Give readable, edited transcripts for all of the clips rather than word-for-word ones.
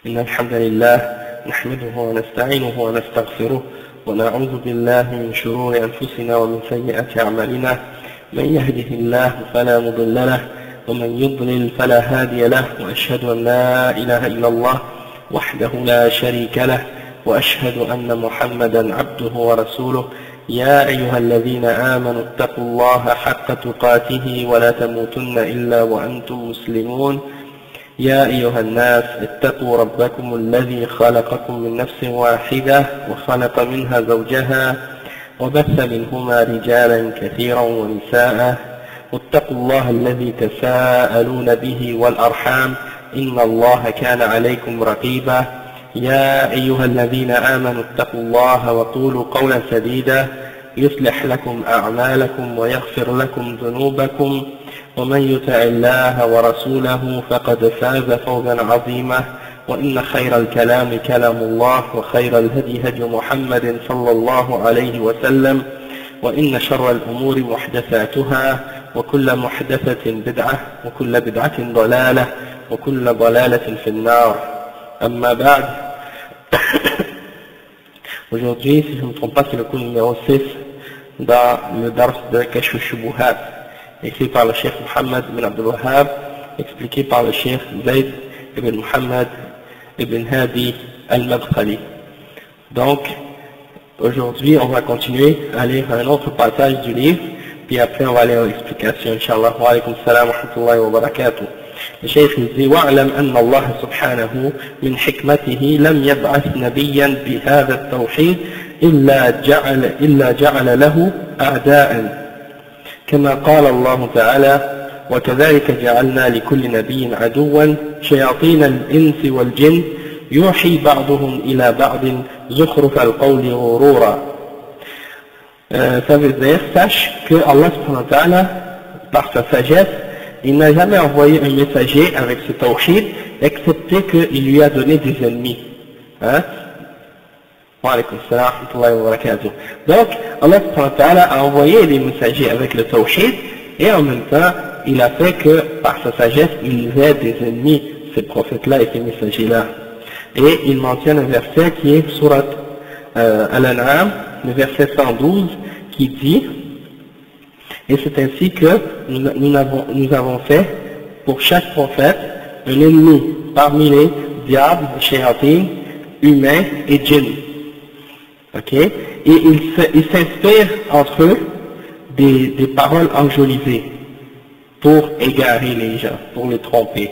إن الحمد لله نحمده ونستعينه ونستغفره ونعوذ بالله من شرور أنفسنا ومن سيئات أعمالنا. من يهده الله فلا مضل له ومن يضلل فلا هادي له، وأشهد أن لا إله إلا الله وحده لا شريك له، وأشهد أن محمدا عبده ورسوله. يا أيها الذين آمنوا اتقوا الله حق تقاته ولا تموتن إلا وأنتم مسلمون. يا أيها الناس اتقوا ربكم الذي خلقكم من نفس واحدة وخلق منها زوجها وبث منهما رجالا كثيرا ونساء، واتقوا الله الذي تساءلون به والأرحام إن الله كان عليكم رقيبا. يا أيها الذين آمنوا اتقوا الله وقولوا قولا سديدا يصلح لكم أعمالكم ويغفر لكم ذنوبكم، ومن يطع الله ورسوله فقد فاز فوزا عظيما. وإن خير الكلام كلام الله، وخير الهدي هدي محمد صلى الله عليه وسلم، وإن شر الأمور محدثاتها، وكل محدثة بدعة، وكل بدعة ضلالة، وكل ضلالة في النار. أما بعد. Aujourd'hui, si je ne me trompe pas, c'est le cours numéro 6 dans le dars de Kashf al-Shubuhat, écrit par le Cheikh Mohammed ibn Abdul Wahhab, expliqué par le Cheikh Zayd ibn Muhammad ibn Hadi al-Madkhali. Donc, aujourd'hui, on va continuer à lire un autre passage du livre, puis après on va aller aux explications, Inch'Allah. Wa alaykum salam wa rahmatullahi wa barakatuh. Le Cheikh dit: واعلم أن الله سبحانه من حكمته لم يبعث نبيا بهذا التوحيد إلا جعل له أعداء، كما قال الله تعالى: وكذلك جعلنا لكل نبي عدوا شياطين الإنس والجن يوحي بعضهم إلى بعض زخرف القول غرورا. Ça veut dire, sache que Allah subhanahu wa ta'ala, par sa sagesse, il n'a jamais envoyé un messager avec ce tawhid, excepté qu'il lui a donné des ennemis. Hein? Wa alaykum salam wa rahmatullahi wa barakatuh. Donc, Allah subhanahu wa ta'ala a envoyé les messagers avec le tawhid, et en même temps, il a fait que, par sa sagesse, il ait des ennemis, ces prophètes-là et ces messagers-là. Et il mentionne un verset qui est surat Al-An'am, le verset 112, qui dit: et c'est ainsi que nous avons fait pour chaque prophète un ennemi parmi les diables, les shayatines, humains et djinns. Ok? Et ils s'inspirent entre eux des paroles enjolivées pour égarer les gens, pour les tromper.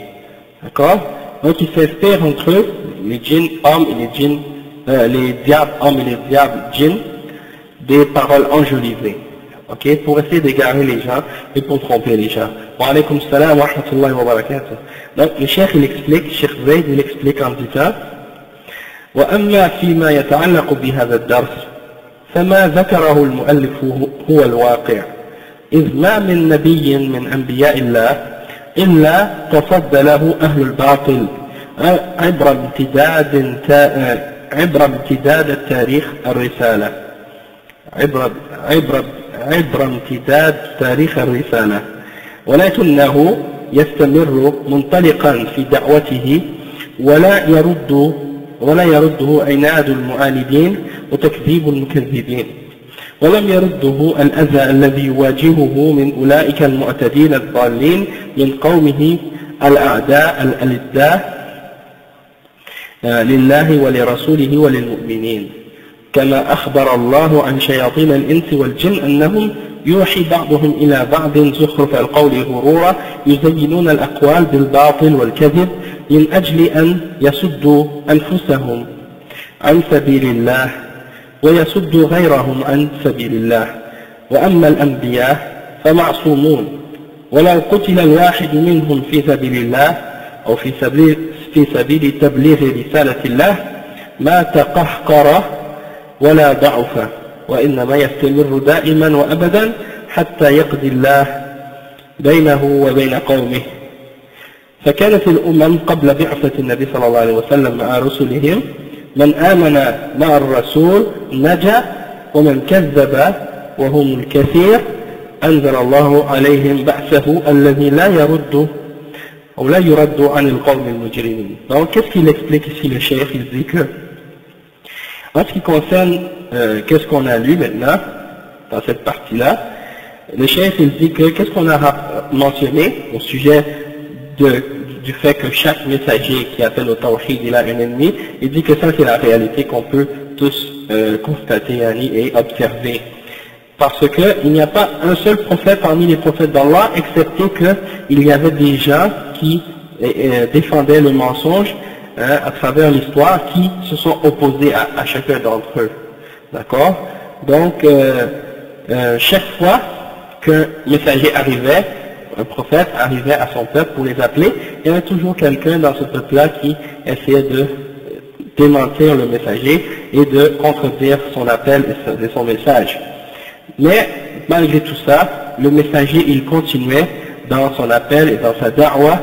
D'accord? Donc ils s'inspirent entre eux, les djinns hommes et les djinns, les diables hommes et les diables djinns, des paroles enjolivées. Ok, pour essayer d'égarer les gens et pour tromper les gens. Wa alaykum salam wa rahmatullahi wa barakatuh. Donc le cheikh il explique, Cheikh Zayd il explique en disant: وأما فيما يتعلق بهذا الدرس فما ذكره المؤلف هو الواقع، إذ ما من نبي من أنبياء الله إلا تصد له أهل الباطل عبر امتداد التاريخ الرسالة، عبر امتداد تاريخ الرسالة، ولكنه يستمر منطلقا في دعوته ولا يرده عناد المعاندين وتكذيب المكذبين، ولم يرده الأذى الذي يواجهه من أولئك المعتدين الضالين من قومه الأعداء الألداء لله ولرسوله وللمؤمنين، كما أخبر الله عن شياطين الإنس والجن أنهم يوحي بعضهم إلى بعض زخرف القول غرورا يزينون الأقوال بالباطل والكذب من أجل أن يصدوا أنفسهم عن سبيل الله ويصدوا غيرهم عن سبيل الله. وأما الأنبياء فمعصومون، ولو قتل الواحد منهم في سبيل الله أو في سبيل تبليغ رسالة الله ما تقهقر ولا ضعف، وإنما يستمر دائما وأبدا حتى يقضي الله بينه وبين قومه. فكانت الأمم قبل بعثة النبي صلى الله عليه وسلم مع رسلهم من آمن مع الرسول نجا، ومن كذب وهم الكثير أنزل الله عليهم بأسه الذي لا يرد Donc, qu'est-ce qu'il explique ici le cheikh? Il dit que, en ce qui concerne qu'est-ce qu'on a lu maintenant, dans cette partie-là, le cheikh il dit que, qu'est-ce qu'on a mentionné au sujet du fait que chaque messager qui appelle au tawhid, il a un ennemi, il dit que ça c'est la réalité qu'on peut tous constater et observer. Parce qu'il n'y a pas un seul prophète parmi les prophètes d'Allah, excepté qu'il y avait des gens qui défendaient le mensonge à travers l'histoire, qui se sont opposés à chacun d'entre eux. D'accord? Donc, chaque fois qu'un messager arrivait, un prophète arrivait à son peuple pour les appeler, il y avait toujours quelqu'un dans ce peuple-là qui essayait de démentir le messager et de contredire son appel et son message. Mais malgré tout ça, le messager il continuait dans son appel et dans sa da'wa,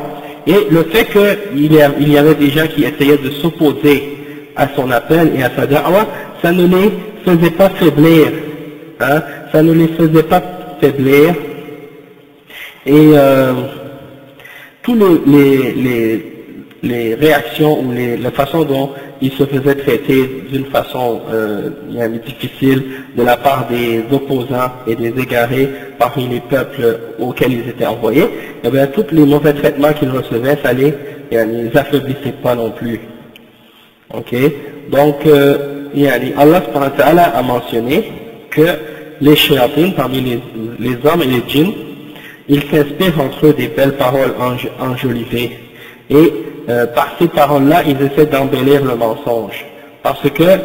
et le fait qu'il y avait des gens qui essayaient de s'opposer à son appel et à sa da'wa, ça ne les faisait pas faiblir, ça ne les faisait pas faiblir, et tous les réactions ou la façon dont ils se faisaient traiter d'une façon difficile de la part des opposants et des égarés parmi les peuples auxquels ils étaient envoyés, et bien tous les mauvais traitements qu'ils recevaient, ça les affaiblissait pas non plus. Ok, donc Allah subhanahu wa ta'ala a mentionné que les shayatins parmi les hommes et les djinns, ils s'inspirent entre eux des belles paroles enjolivées, et par ces paroles-là, ils essaient d'embellir le mensonge. Parce que,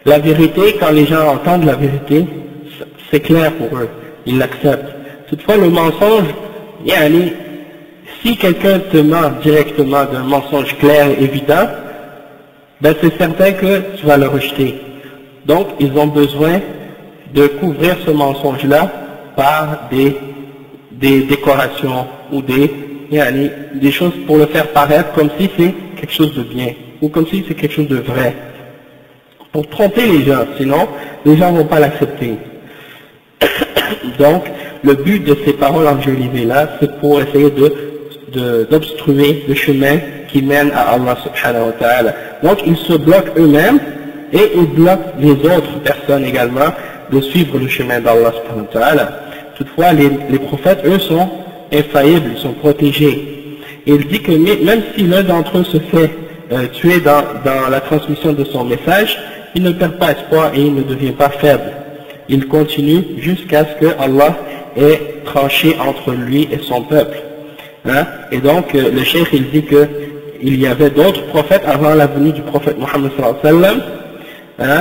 la vérité, quand les gens entendent la vérité, c'est clair pour eux, ils l'acceptent. Toutefois, le mensonge, si quelqu'un te ment directement d'un mensonge clair et évident, ben c'est certain que tu vas le rejeter. Donc, ils ont besoin de couvrir ce mensonge-là par des décorations ou des choses pour le faire paraître comme si c'est quelque chose de bien, ou comme si c'est quelque chose de vrai, pour tromper les gens, sinon les gens ne vont pas l'accepter. Donc le but de ces paroles enjolivées là, c'est pour essayer d'obstruer le chemin qui mène à Allah subhanahu wa ta'ala. Donc ils se bloquent eux-mêmes et ils bloquent les autres personnes également de suivre le chemin d'Allah subhanahu wa ta'ala. Toutefois les prophètes, eux, sont infaillibles, ils sont protégés. Et il dit que même si l'un d'entre eux se fait tuer dans la transmission de son message, il ne perd pas espoir et il ne devient pas faible. Il continue jusqu'à ce que Allah ait tranché entre lui et son peuple. Et donc le cheikh il dit que il y avait d'autres prophètes avant la venue du prophète Mohammed sallallahu alayhi wa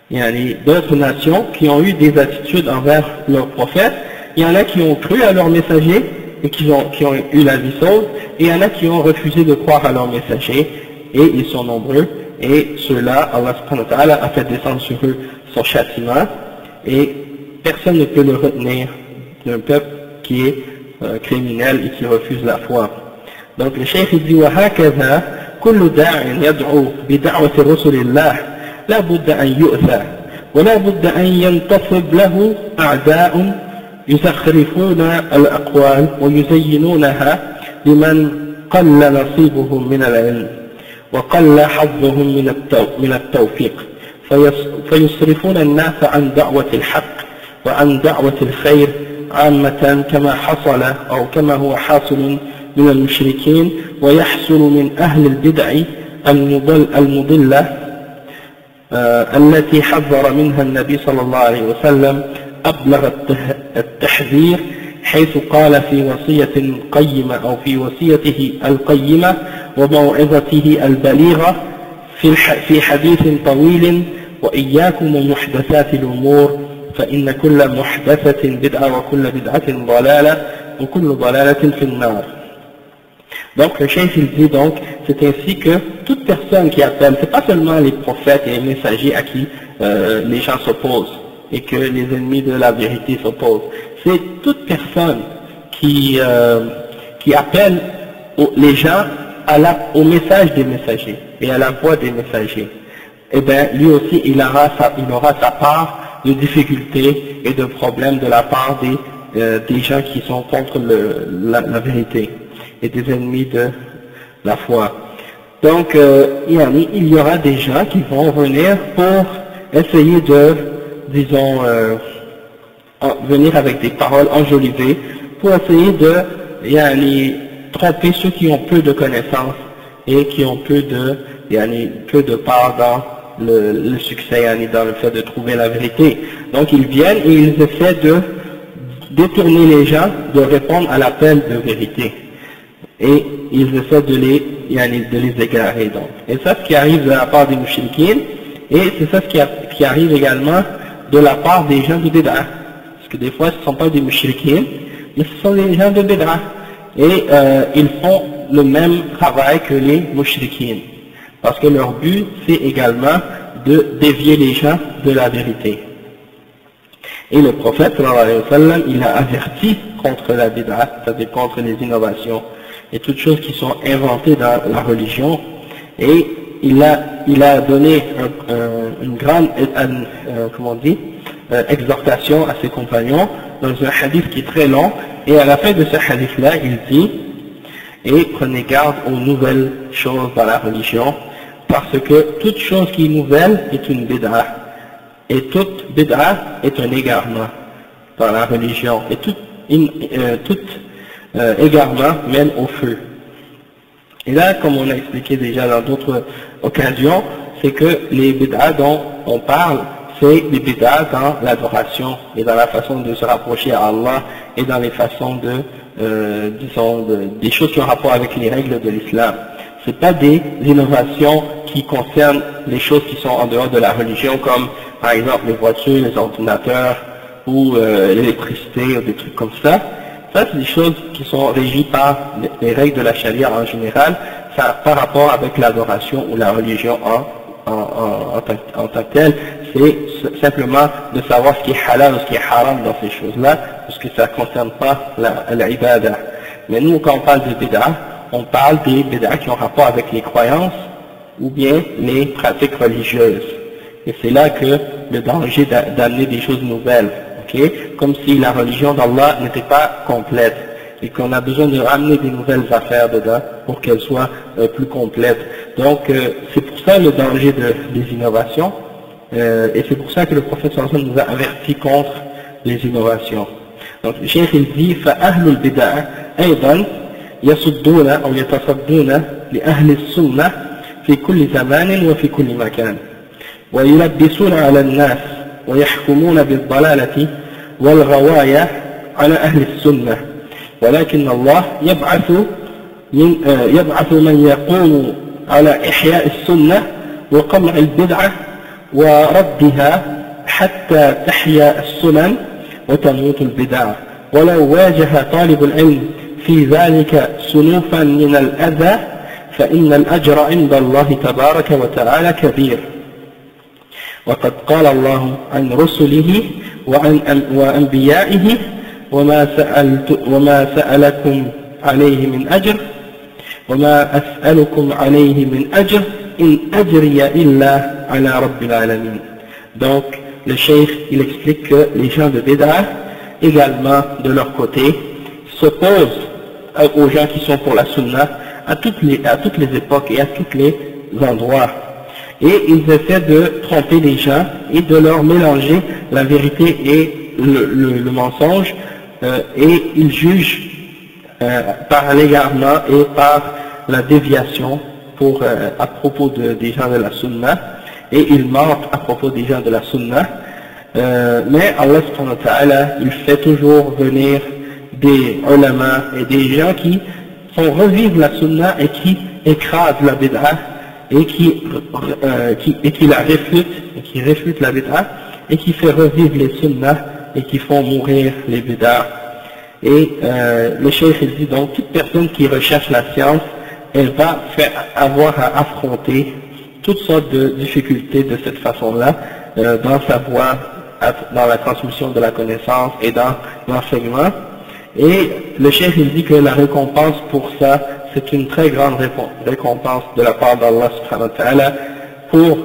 sallam, d'autres nations qui ont eu des attitudes envers leurs prophètes. Il y en a qui ont cru à leurs messagers et qui ont eu la vie sauve, et il y en a qui ont refusé de croire à leurs messagers, et ils sont nombreux, et ceux-là, Allah subhanahu wa ta'ala a fait descendre sur eux son châtiment, et personne ne peut le retenir d'un peuple qui est criminel et qui refuse la foi. Donc le cheikh dit وهكذا كل داع يدعو بدعوة رسل الله لا بد أن يؤذى ولا بد أن ينتصب له أعداء يزخرفون الأقوال ويزينونها لمن قل نصيبهم من العلم وقل حظهم من التوفيق فيصرفون الناس عن دعوة الحق وعن دعوة الخير عامة كما حصل أو كما هو حاصل من المشركين ويحصل من أهل البدع المضلة التي حذر منها النبي صلى الله عليه وسلم أبلغ التحذير حيث قال في وصية قيمة أو في وصيته القيمة وموعظته البليغة في حديث طويل وإياكم ومحدثات الأمور فإن كل محدثة بدعة وكل بدعة ضلالة وكل ضلالة في النار. Donc le cheikh il dit donc, c'est ainsi que toute personne qui appelle, c'est pas seulement les prophètes et les messagers à qui les gens s'opposent et que les ennemis de la vérité s'opposent, c'est toute personne qui appelle les gens au message des messagers et à la voix des messagers. Et bien lui aussi il aura sa part de difficultés et de problèmes de la part des gens qui sont contre la vérité et des ennemis de la foi. Donc, il y aura des gens qui vont venir pour essayer de, disons, venir avec des paroles enjolivées, pour essayer de tromper ceux qui ont peu de connaissances et qui ont peu de part dans le succès, dans le fait de trouver la vérité. Donc ils viennent et ils essaient de détourner les gens de répondre à l'appel de vérité. Et ils essaient de les égarer. Donc. Et ça, ce qui arrive de la part des mouchriquines, et c'est ça ce qui arrive également de la part des gens de Bid'a. Parce que des fois, ce ne sont pas des mouchriquines, mais ce sont des gens de Bid'a. Et ils font le même travail que les mouchriquines. Parce que leur but, c'est également de dévier les gens de la vérité. Et le prophète, sallallahu alayhi wa sallam, il a averti contre la bid'a, c'est-à-dire contre les innovations et toutes choses qui sont inventées dans la religion. Et il a donné une grande, exhortation à ses compagnons dans un hadith qui est très long. Et à la fin de ce hadith-là, il dit: et prenez garde aux nouvelles choses dans la religion, parce que toute chose qui est nouvelle est une bid'a. Et toute bid'a est un égarement dans la religion. Et tout égarement mène au feu. Et là, comme on a expliqué déjà dans d'autres occasions, c'est que les bid'a dont on parle, c'est les bid'a dans l'adoration et dans la façon de se rapprocher à Allah et dans les façons des choses qui ont rapport avec les règles de l'islam. C'est pas des innovations qui concernent les choses qui sont en dehors de la religion, comme par exemple les voitures, les ordinateurs ou l'électricité ou des trucs comme ça. Ça, c'est des choses qui sont régies par les règles de la charia en général, ça par rapport avec l'adoration ou la religion en tant que telle. C'est simplement de savoir ce qui est halal ou ce qui est haram dans ces choses-là, parce que ça ne concerne pas l'ibada. Mais nous, quand on parle de bid'a, on parle des bid'a qui ont rapport avec les croyances ou bien les pratiques religieuses. Et c'est là que le danger d'amener des choses nouvelles, comme si la religion d'Allah n'était pas complète et qu'on a besoin de ramener des nouvelles affaires dedans pour qu'elles soient plus complètes. Donc c'est pour ça le danger des innovations, et c'est pour ça que le prophète sallallahu alayhi wa sallam nous a averti contre les innovations. Donc le cheikh il dit: فأهل البدع أيضا يصدون أو يتصدون لأهل السنة في كل زمان وفي كل مكان ويلبسون على الناس ويحكمون بالضلالة والغواية على أهل السنة، ولكن الله يبعث من يقوم على إحياء السنة وقمع البدعة وردها حتى تحيا السنن وتموت البدع، ولو واجه طالب العلم في ذلك سنوفا من الأذى فإن الأجر عند الله تبارك وتعالى كبير. وقد قال الله عن رسله وأنبيائه: وما سألكم عليه من أجر وما أسألكم عليه من أجر إن أجري إلا على رب العالمين. Donc le cheikh il explique que les gens de Bid'a également de leur côté s'opposent aux gens qui sont pour la sunna à toutes les époques et à tous les endroits. Et ils essaient de tromper les gens et de leur mélanger la vérité et le mensonge, et ils jugent par l'égarement et par la déviation à propos des gens de la sunna, et ils mentent à propos des gens de la sunna. Mais Allah subhanahu wa ta'ala, il fait toujours venir des ulama et des gens qui font revivre la sunna et qui écrasent la bid'a et qui la réfutent la bid'a et qui fait revivre les sunnahs et qui font mourir les bid'a. Et le cheikh il dit donc toute personne qui recherche la science, elle va avoir à affronter toutes sortes de difficultés de cette façon-là dans sa voie, dans la transmission de la connaissance et dans l'enseignement. Et le cheikh il dit que la récompense pour ça, c'est une très grande récompense de la part d'Allah subhanahu wa ta'ala pour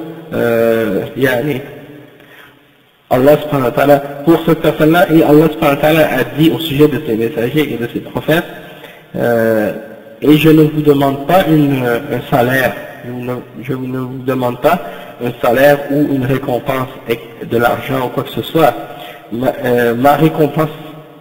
Allah subhanahu wa ta'ala, pour cette personne-là, et Allah subhanahu wa ta'ala a dit au sujet de ses messagers et de ses prophètes, et je ne vous demande pas un salaire, je ne vous demande pas un salaire ou une récompense de l'argent ou quoi que ce soit. Ma récompense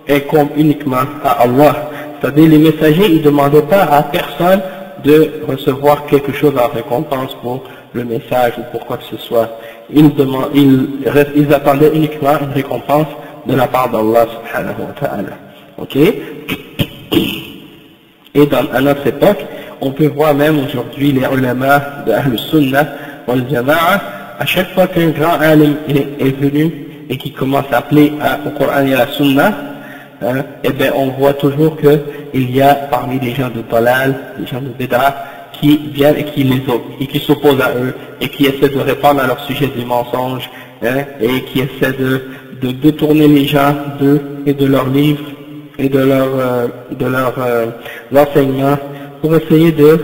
incombe uniquement à Allah. C'est-à-dire les messagers, ils ne demandaient pas à personne de recevoir quelque chose en récompense pour le message ou pour quoi que ce soit. Ils attendaient uniquement une récompense de la part d'Allah subhanahu wa ta'ala. Ok? Et à notre époque, on peut voir même aujourd'hui les ulama de Ahl Sunnah wal Jama'a, à chaque fois qu'un grand alim est venu et qui commence à appeler au Coran et à la Sunnah, eh bien on voit toujours qu'il y a parmi les gens de Dalal, les gens de Bid'a, qui viennent et qui s'opposent à eux, et qui essaient de répandre à leur sujet des mensonges, et qui essaient de détourner les gens d'eux et de leurs livres et de leur enseignements pour essayer de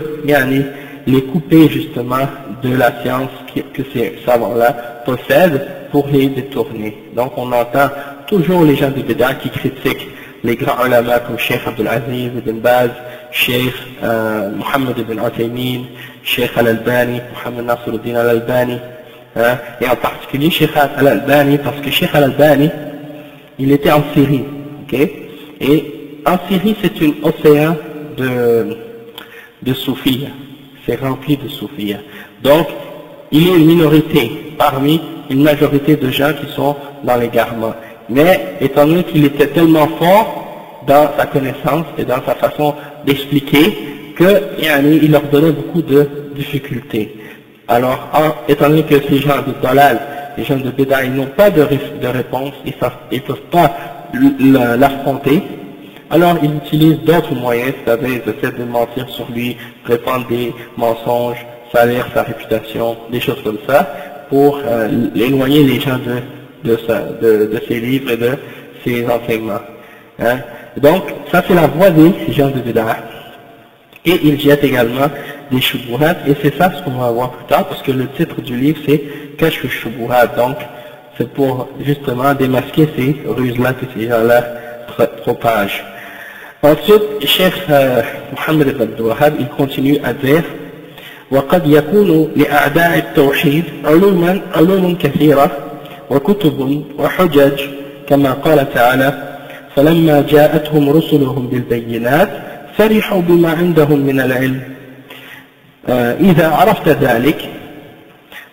les couper justement de la science que ces savants-là possèdent pour les détourner. Donc on entend toujours les gens de Bid'a qui critiquent les grands ulama comme Cheikh Abdul Aziz ibn Baz, Cheikh Mohammed ibn Uthaymin, Cheikh Al-Albani, Mohammed Nasruddin Al-Albani, et en particulier Cheikh Al-Albani, parce que Cheikh Al-Albani, il était en Syrie, ok? Et en Syrie, c'est un océan de soufis, c'est rempli de soufis. Donc, il y a une minorité parmi une majorité de gens qui sont dans l'égarement. Mais, étant donné qu'il était tellement fort dans sa connaissance et dans sa façon d'expliquer, il leur donnait beaucoup de difficultés. Alors, étant donné que ces gens de Dalal, les gens de Bid'a, ils n'ont pas de réponse, ils ne peuvent pas l'affronter, alors ils utilisent d'autres moyens, c'est-à-dire ils essaient de mentir sur lui, répandre des mensonges, salir sa réputation, des choses comme ça, pour éloigner les gens de ses livres et de ses enseignements. Donc, ça c'est la voie des gens de Bid'a. Et ils jettent également des shubuhat, et c'est ça ce qu'on va voir plus tard, parce que le titre du livre c'est Kashf shubuhat, donc c'est pour justement démasquer ces ruses-là que ces gens-là propagent. Ensuite, Cheikh Mohammed ibn Abdul Wahhab, il continue à dire وقد يكون لأعداء التوحيد علوم كثيرة وكتب وحجج كما قال تعالى فلما جاءتهم رسلهم بالبينات فرحوا بما عندهم من العلم إذا عرفت ذلك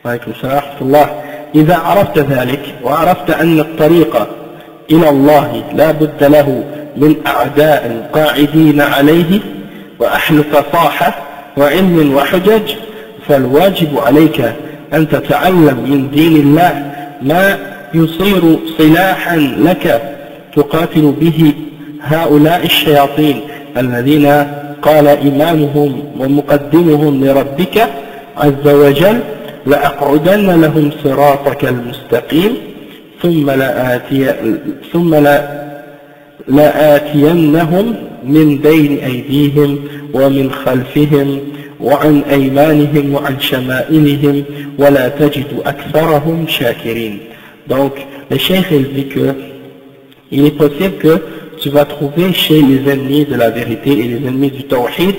وعليكم السلام ورحمة الله إذا عرفت ذلك وعرفت أن الطريق إلى الله لا بد له من أعداء قاعدين عليه وأهل فصاحة وعلم وحجج فالواجب عليك أن تتعلم من دين الله ما يصير سلاحا لك تقاتل به هؤلاء الشياطين الذين قال إمامهم ومقدمهم لربك عز وجل لأقعدن لهم صراطك المستقيم ثم لآتينهم من بين أيديهم ومن خلفهم وعن أيمانهم وعن شمائلهم ولا تجد أكثرهم شاكرين. Donc, le cheikh il dit que il est possible que tu vas trouver chez les ennemis de la vérité et les ennemis du tawhid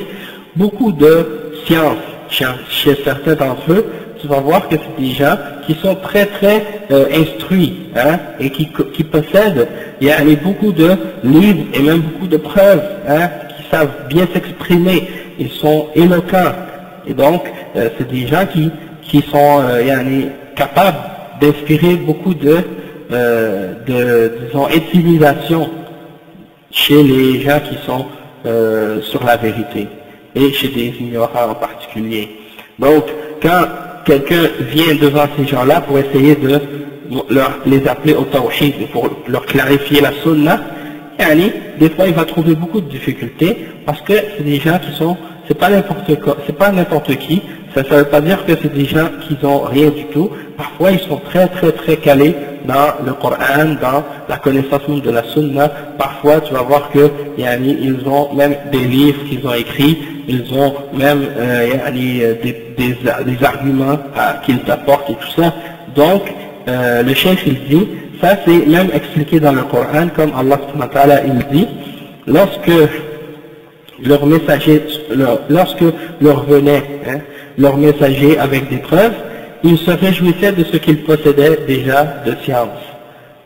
beaucoup de science. Chez certains d'entre eux, tu vas voir que c'est des gens qui sont très très instruits et qui possèdent beaucoup de livres et même beaucoup de preuves, qui savent bien s'exprimer, ils sont éloquents. Et donc, c'est des gens qui sont capables d'inspirer beaucoup disons, intimidation chez les gens qui sont sur la vérité, et chez des ignorants en particulier. Donc, quand quelqu'un vient devant ces gens-là pour essayer de les appeler au tawhid, pour leur clarifier la sunna, des fois il va trouver beaucoup de difficultés, parce que c'est des gens qui sont, c'est pas n'importe qui, ça ne veut pas dire que c'est des gens qui n'ont rien du tout. Parfois ils sont très très très calés dans le Coran, dans la connaissance même de la sunna. Parfois tu vas voir que ils ont même des livres qu'ils ont écrits, ils ont même des arguments qu'ils apportent et tout ça. Donc le cheikh il dit ça c'est même expliqué dans le Coran, comme Allah subhanahu wa ta'ala il dit, lorsque leur messager, lorsque leur venait leur messager avec des preuves, ils se réjouissaient de ce qu'ils possédaient déjà de science.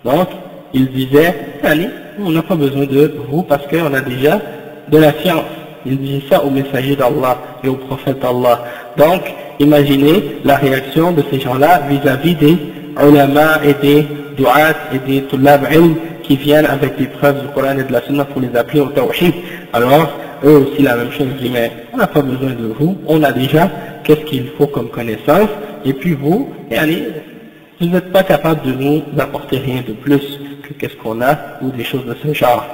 Donc, ils disaient, allez, on n'a pas besoin de vous parce qu'on a déjà de la science. Ils disaient ça aux messagers d'Allah et aux prophètes d'Allah. Donc, imaginez la réaction de ces gens-là vis-à-vis des ulama et des du'at et des tullab ilm qui viennent avec des preuves du Coran et de la Sunna pour les appeler au tawhid. Alors, eux aussi la même chose, ils disent, mais on n'a pas besoin de vous, on a déjà qu'est-ce qu'il faut comme connaissance, et puis vous, allez, vous n'êtes pas capable de nous apporter rien de plus que qu'est-ce qu'on a, ou des choses de ce genre.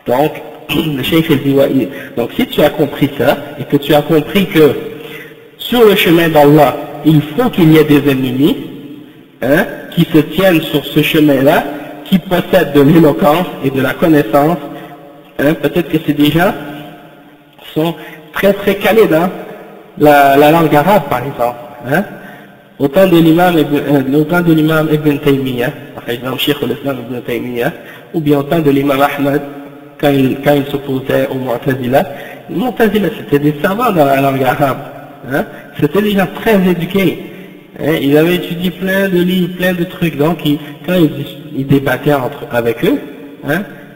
Donc, le cheikh il dit, ouais, donc si tu as compris ça, et que tu as compris que sur le chemin d'Allah, il faut qu'il y ait des ennemis, qui se tiennent sur ce chemin-là, qui possèdent de l'éloquence et de la connaissance, peut-être que c'est des gens qui sont très très calés dans la langue arabe par exemple, autant de l'imam Ibn Taymiyyah, par exemple Cheikh al-Islam Ibn Taymiyyah, ou bien autant de l'imam Ahmad quand il s'opposait au Mu'tazila. Les Mu'tazila c'était des savants dans la langue arabe, c'était des gens très éduqués, ils avaient étudié plein de livres, plein de trucs, donc quand ils débattaient avec eux,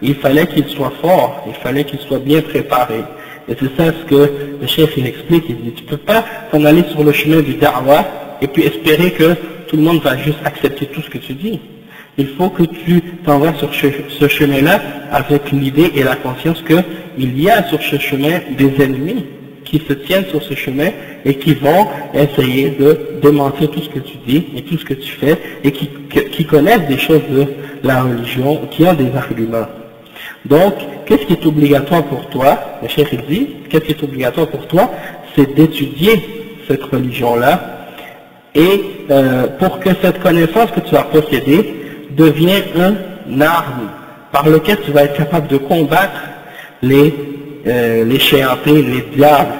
il fallait qu'ils soient forts, il fallait qu'ils soient bien préparés. Et c'est ça ce que le chef il explique, il dit, tu peux pas t'en aller sur le chemin du da'wah et puis espérer que tout le monde va juste accepter tout ce que tu dis. Il faut que tu t'en vas sur ce chemin-là avec l'idée et la conscience qu'il y a sur ce chemin des ennemis qui se tiennent sur ce chemin et qui vont essayer de démentir tout ce que tu dis et tout ce que tu fais et qui connaissent des choses de la religion, qui ont des arguments. Donc, qu'est-ce qui est obligatoire pour toi? Le cheikh il dit, qu'est-ce qui est obligatoire pour toi? C'est d'étudier cette religion-là et pour que cette connaissance que tu as possédée devienne une arme par laquelle tu vas être capable de combattre les chéantés, les diables.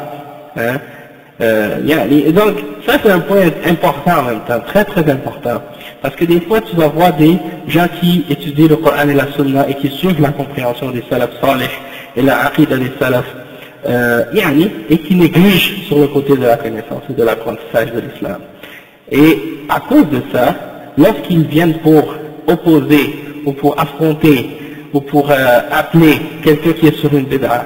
Donc, ça c'est un point important en même temps, très très important. Parce que des fois tu vas voir des gens qui étudient le Coran et la Sunna et qui suivent la compréhension des salaf salih et la aqidah des salaf, et qui négligent sur le côté de la connaissance et de l'apprentissage de l'islam. Et à cause de ça, lorsqu'ils viennent pour opposer ou pour affronter ou pour appeler quelqu'un qui est sur une bid'a,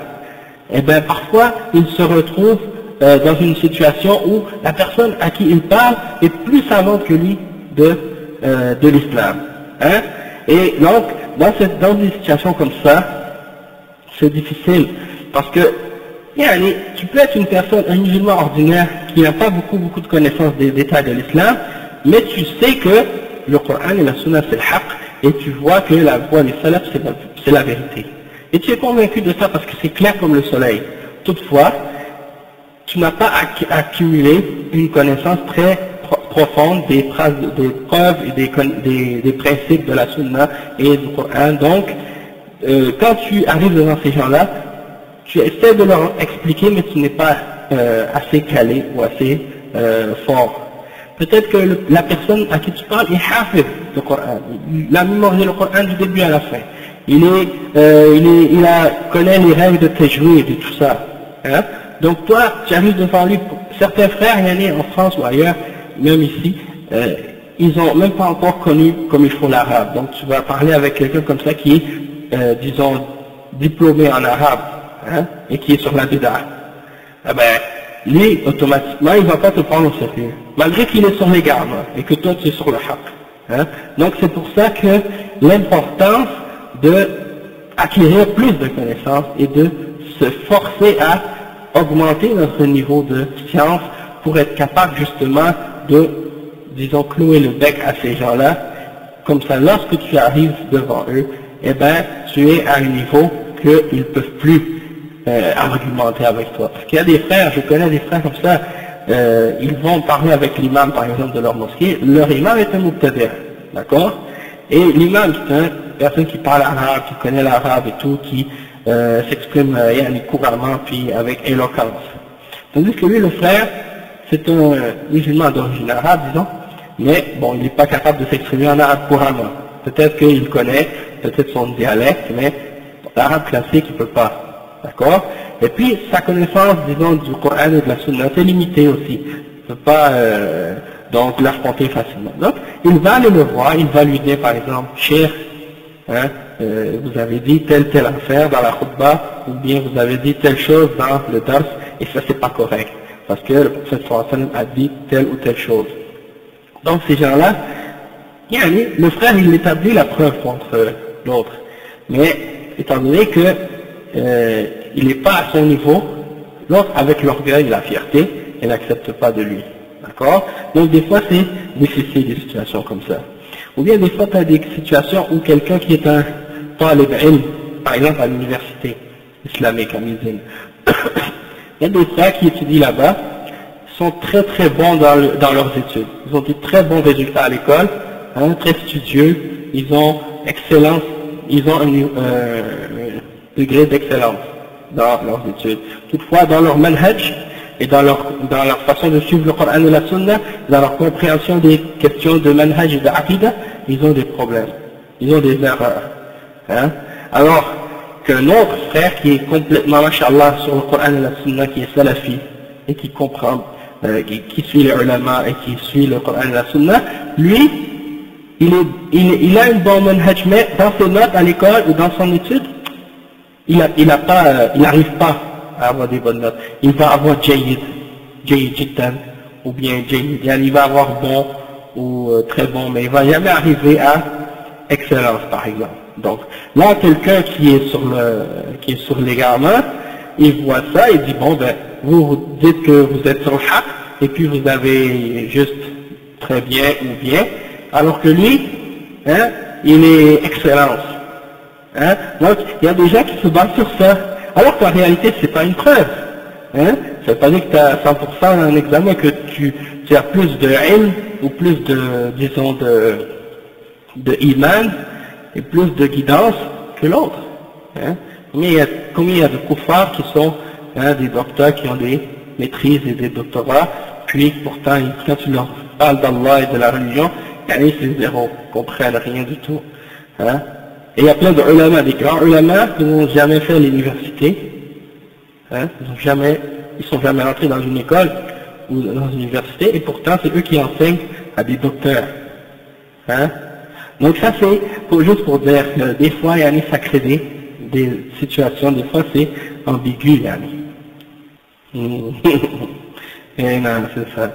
et bien parfois ils se retrouvent dans une situation où la personne à qui il parle est plus savante que lui de l'islam. Et donc, dans une situation comme ça, c'est difficile, parce que tu peux être une personne, un musulman ordinaire qui n'a pas beaucoup de connaissances des détails de l'islam, mais tu sais que le Coran et la Sunna c'est le haqq, et tu vois que la voie des salafs c'est la vérité. Et tu es convaincu de ça parce que c'est clair comme le soleil. Toutefois, tu n'as pas accumulé une connaissance très profonde des preuves et des principes de la Sunna et du Coran. Donc, quand tu arrives devant ces gens-là, tu essaies de leur expliquer, mais tu n'es pas assez calé ou assez fort. Peut-être que la personne à qui tu parles est hafid le Coran, il a mémorisé le Coran du début à la fin. Il connaît les règles de tajwid et tout ça. Donc toi, tu arrives devant lui, certains frères, il y en a en France ou ailleurs, même ici, ils n'ont même pas encore connu comme il faut l'arabe. Donc tu vas parler avec quelqu'un comme ça qui est, disons, diplômé en arabe, et qui est sur la bid'a. Eh ben, lui, automatiquement, il ne va pas te prendre au sérieux, malgré qu'il est sur les gardes, et que toi tu es sur le haqq. Donc c'est pour ça que l'importance d'acquérir plus de connaissances et de se forcer à augmenter notre niveau de science pour être capable justement de, disons, clouer le bec à ces gens-là. Comme ça, lorsque tu arrives devant eux, eh ben, tu es à un niveau qu'ils ne peuvent plus argumenter avec toi. Parce qu'il y a des frères, je connais des frères comme ça, ils vont parler avec l'imam, par exemple, de leur mosquée. Leur imam est un mubtadi', d'accord? Et l'imam, c'est une personne qui parle arabe, qui connaît l'arabe et tout, qui s'exprime couramment, puis avec éloquence. Tandis que lui, le frère, c'est un musulman d'origine arabe, disons, mais bon, il n'est pas capable de s'exprimer en arabe couramment. Peut-être qu'il connaît, peut-être son dialecte, mais l'arabe classique, il peut pas. D'accord? Et puis, sa connaissance, disons, du Coran et de la Sunna, c'est limité aussi. Il ne peut pas, donc, l'affronter facilement. Donc, il va aller le voir, il va lui dire, par exemple, Cheikh, hein, vous avez dit telle affaire dans la khutbah, ou bien vous avez dit telle chose dans le dars, et ça c'est pas correct, parce que le prophète sallallahu alayhi wa sallam a dit telle ou telle chose. Donc ces gens-là, le frère il établit la preuve contre l'autre, mais étant donné que il n'est pas à son niveau, l'autre avec l'orgueil et la fierté, il n'accepte pas de lui. D'accord? Donc des fois c'est difficile des situations comme ça. Ou bien des fois tu as des situations où quelqu'un qui est un talib ilm, par exemple à l'université islamique à Mizine, il y a des frères qui étudient là-bas, sont très très bons dans leurs études. Ils ont des très bons résultats à l'école, hein, très studieux, ils ont excellence, ils ont un degré d'excellence dans leurs études. Toutefois, dans leur manhaj et dans leur façon de suivre le Coran et la Sunna, dans leur compréhension des questions de manhaj et d'aqidah, ils ont des problèmes, ils ont des erreurs. Hein? Alors qu'un autre frère qui est complètement, mashallah, sur le Coran et la Sunna, qui est salafi, et qui comprend, qui suit les ulama et qui suit le Coran et la Sunna, lui, il a une bonne manhaj, mais dans ses notes à l'école ou dans son étude, il n'arrive pas à avoir des bonnes notes. Il va avoir jayyid jiddan, ou bien jayyid, il va avoir bon ou très bon, mais il va jamais arriver à excellence, par exemple. Donc, là, quelqu'un qui est sur l'égarement, il voit ça, il dit, bon, ben, vous dites que vous êtes sur le haq, et puis vous avez juste très bien ou bien, alors que lui, hein, il est excellence. Hein? Donc, il y a des gens qui se basent sur ça, alors qu'en réalité, c'est pas une preuve. Hein? Ça veut pas dire que tu as 100% dans un examen, que tu as plus de ilm, ou plus de, disons, de iman, et plus de guidance que l'autre. Hein? Combien il y a de kuffars qui sont, hein, des docteurs qui ont des maîtrises et des doctorats, puis pourtant, quand tu leur parles d'Allah et de la religion, c'est zéro, ils comprennent rien du tout. Hein? Et il y a plein de ulama, des grands ulama qui n'ont jamais fait l'université, hein? Ils sont jamais rentrés dans une école ou dans une université, et pourtant c'est eux qui enseignent à des docteurs. Hein? Donc ça c'est juste pour dire que des fois ça crée des situations, des fois c'est ambigu. Et non, c'est ça.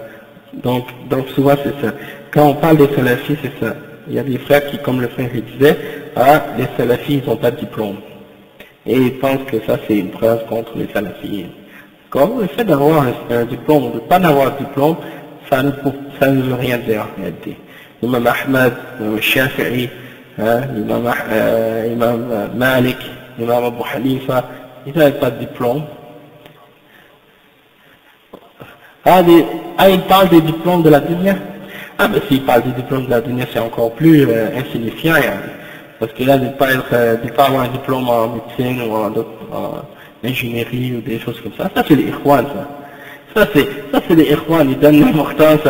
Donc souvent c'est ça. Quand on parle des salafis, c'est ça. Il y a des frères qui, comme le frère il disait, les salafis ils n'ont pas de diplôme. Et ils pensent que ça c'est une preuve contre les salafis. Comme le fait d'avoir un diplôme ou de ne pas avoir de diplôme, ça ne veut rien dire en réalité. L'imam Ahmad, l'imam Shafi'i, l'imam Malik, l'imam Abu Hanifa, ils n'avaient pas de diplôme. Il parle des diplômes de la dunya. Ben s'il parle des diplômes de la dunya, c'est encore plus insignifiant. Parce que là, de ne pas avoir un diplôme en médecine ou en ingénierie ou des choses comme ça, ça c'est les ikhwan, ça c'est les ikhwan, ils donnent l'importance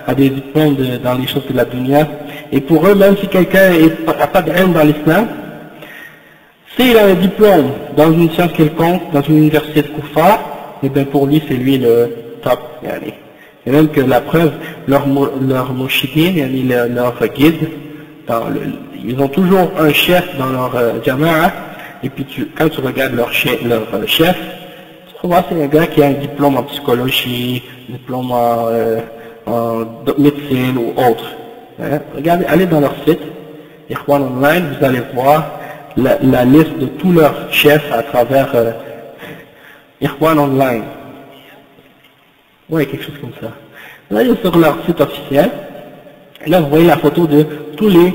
à des diplômes dans les choses de la dunya. Et pour eux, même si quelqu'un n'a pas de haine dans l'islam, s'il a un diplôme dans une science quelconque, dans une université de kuffar, et bien pour lui c'est lui le top. Et même que la preuve, leur murshidin, leur guide, ils ont toujours un chef dans leur jama'a, et puis quand tu regardes leur chef, tu vois c'est un gars qui a un diplôme en psychologie, un diplôme en médecine ou autre. Hein? Regardez, allez dans leur site, Ikhwan Online, vous allez voir la liste de tous leurs chefs à travers Ikhwan Online. Ouais, quelque chose comme ça. Là, ils sont sur leur site officiel. Et là, vous voyez la photo de tous les,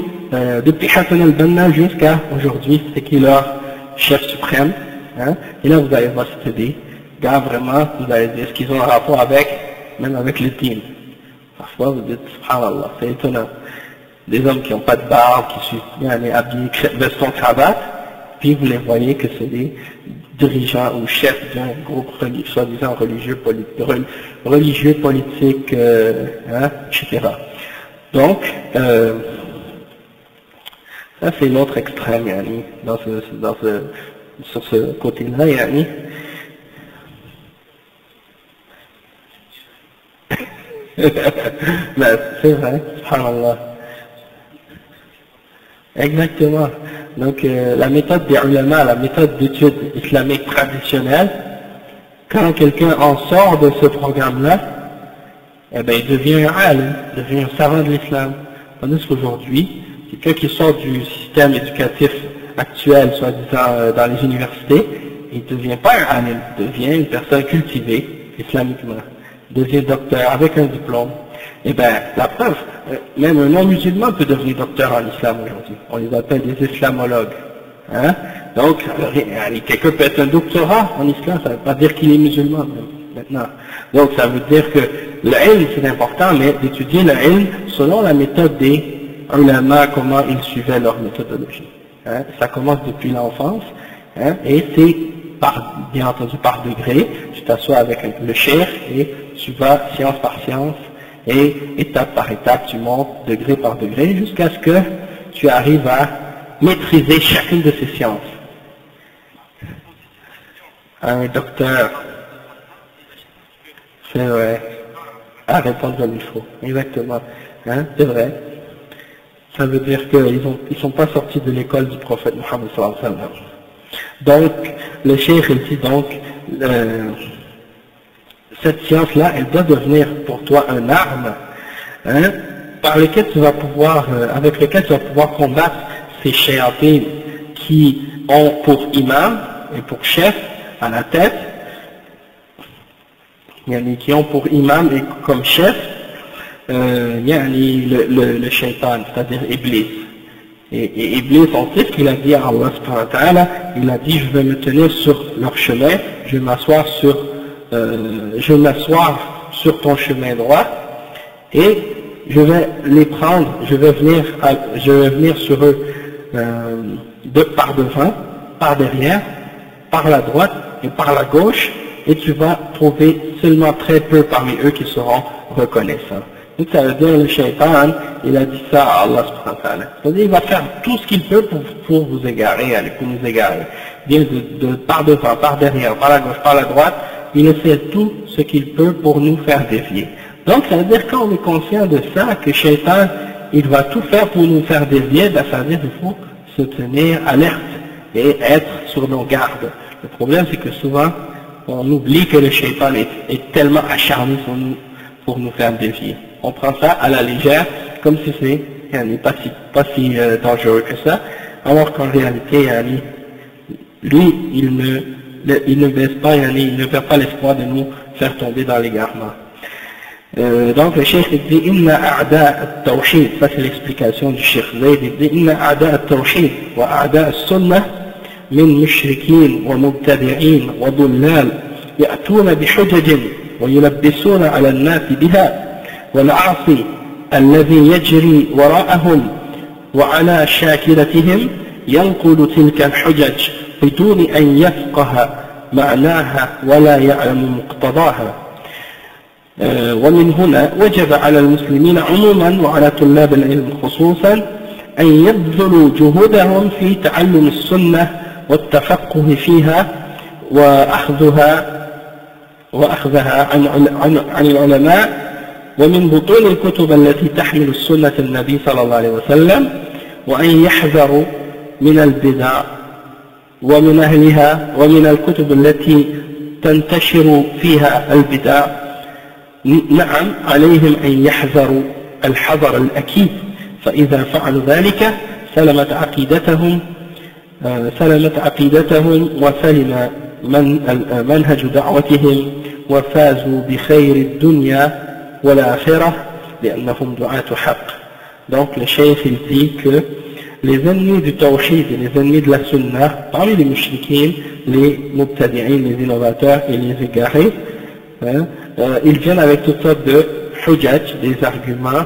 depuis Hassan al-Banna jusqu'à aujourd'hui, c'est qui leur chef suprême. Hein? Et là, vous allez voir, c'était des gars vraiment, vous allez dire, est-ce qu'ils ont un rapport même avec le team. Parfois, vous dites, subhanallah, c'est étonnant. Des hommes qui n'ont pas de barbe, qui sont bien habillés, veston cravate, puis vous les voyez que c'est des dirigeants ou chefs d'un groupe soi-disant religieux, politique, etc. Donc, Ça c'est l'autre extrême, yani, sur ce côté-là, yani. Ben, c'est vrai, subhanallah. Exactement. Donc la méthode des ulama, la méthode d'étude islamique traditionnelle, quand quelqu'un en sort de ce programme-là, eh ben il devient un alim, il devient un savant de l'islam. Tandis qu'aujourd'hui, quelqu'un qui sort du système éducatif actuel, soi-disant dans les universités, il ne devient pas un alim, il devient une personne cultivée islamiquement, il devient docteur avec un diplôme. Eh bien, la preuve, même un non-musulman peut devenir docteur en islam aujourd'hui. On les appelle des islamologues. Hein? Donc, quelqu'un peut être un doctorat en islam, ça ne veut pas dire qu'il est musulman maintenant. Donc, ça veut dire que le ilm, c'est important, mais d'étudier le ilm selon la méthode des ulama, comment ils suivaient leur méthodologie. Hein? Ça commence depuis l'enfance, hein? Et c'est bien entendu par degré. Tu t'assois avec le cheikh et tu vas science par science, et étape par étape, tu montes degré par degré jusqu'à ce que tu arrives à maîtriser chacune de ces sciences. Un docteur, c'est vrai, à répondre comme il faut, exactement, hein, c'est vrai. Ça veut dire qu'ils sont pas sortis de l'école du prophète Mohammed sallallahu alayhi wa sallam. Donc, le cheikh il dit donc, cette science-là, elle doit devenir pour toi un arme, hein, par lequel tu vas pouvoir, avec lequel tu vas pouvoir combattre ces shayatines qui ont pour imam et pour chef à la tête, qui ont pour imam et comme chef le shaitan, c'est-à-dire Iblis. Et Iblis, on sait ce qu'il a dit à Allah subhanahu wa ta'ala, il a dit: je vais me tenir sur leur chemin, je vais m'asseoir sur ton chemin droit, et je vais les prendre, je vais venir sur eux par devant, par derrière, par la droite et par la gauche, et tu vas trouver seulement très peu parmi eux qui seront reconnaissants. Donc ça veut dire le shaitan, il a dit ça à Allah subhanahu wa ta'ala. C'est-à-dire il va faire tout ce qu'il peut pour vous égarer, pour nous égarer. Bien de par devant, par derrière, par la gauche, par la droite, il essaie tout ce qu'il peut pour nous faire dévier. Donc ça veut dire quand on est conscient de ça, que shaitan, il va tout faire pour nous faire dévier, ben, ça veut dire qu'il faut se tenir alerte et être sur nos gardes. Le problème c'est que souvent, on oublie que le shaitan est tellement acharné sur nous pour nous faire dévier. On prend ça à la légère, comme si c'est pas si dangereux que ça, alors qu'en réalité, lui, il ne baisse pas, il ne perd pas l'espoir de nous faire tomber dans l'égarement. Donc le cheikh dit: Inna a'da al-tawhid, ça c'est l'explication du cheikh Zayd, il dit: Inna a'da al-tawhid wa a'da al-sunnah min mushrikin wa mubtadi'in wa dullal ya'tuna bihujajin wa yulabbisuna ala al-nasi biha والعاصي الذي يجري وراءهم وعلى شاكلتهم ينقل تلك الحجج بدون أن يفقه معناها ولا يعلم مقتضاها. ومن هنا وجب على المسلمين عموما وعلى طلاب العلم خصوصا أن يبذلوا جهودهم في تعلم السنة والتفقه فيها وأخذها عن العلماء ومن بطون الكتب التي تحمل سنة النبي صلى الله عليه وسلم، وأن يحذروا من البدع ومن أهلها ومن الكتب التي تنتشر فيها البدع. نعم، عليهم أن يحذروا الحذر الأكيد، فإذا فعلوا ذلك سلمت عقيدتهم وسلم منهج دعوتهم وفازوا بخير الدنيا والآخرة لأنهم دعاة حق. Donc le cheikh il dit que les ennemis du tawhid et les ennemis de la sunna, parmi les mushrikin, les mubtadi'in, les innovateurs et les égarés, ils viennent avec toutes sortes de hujaj, des arguments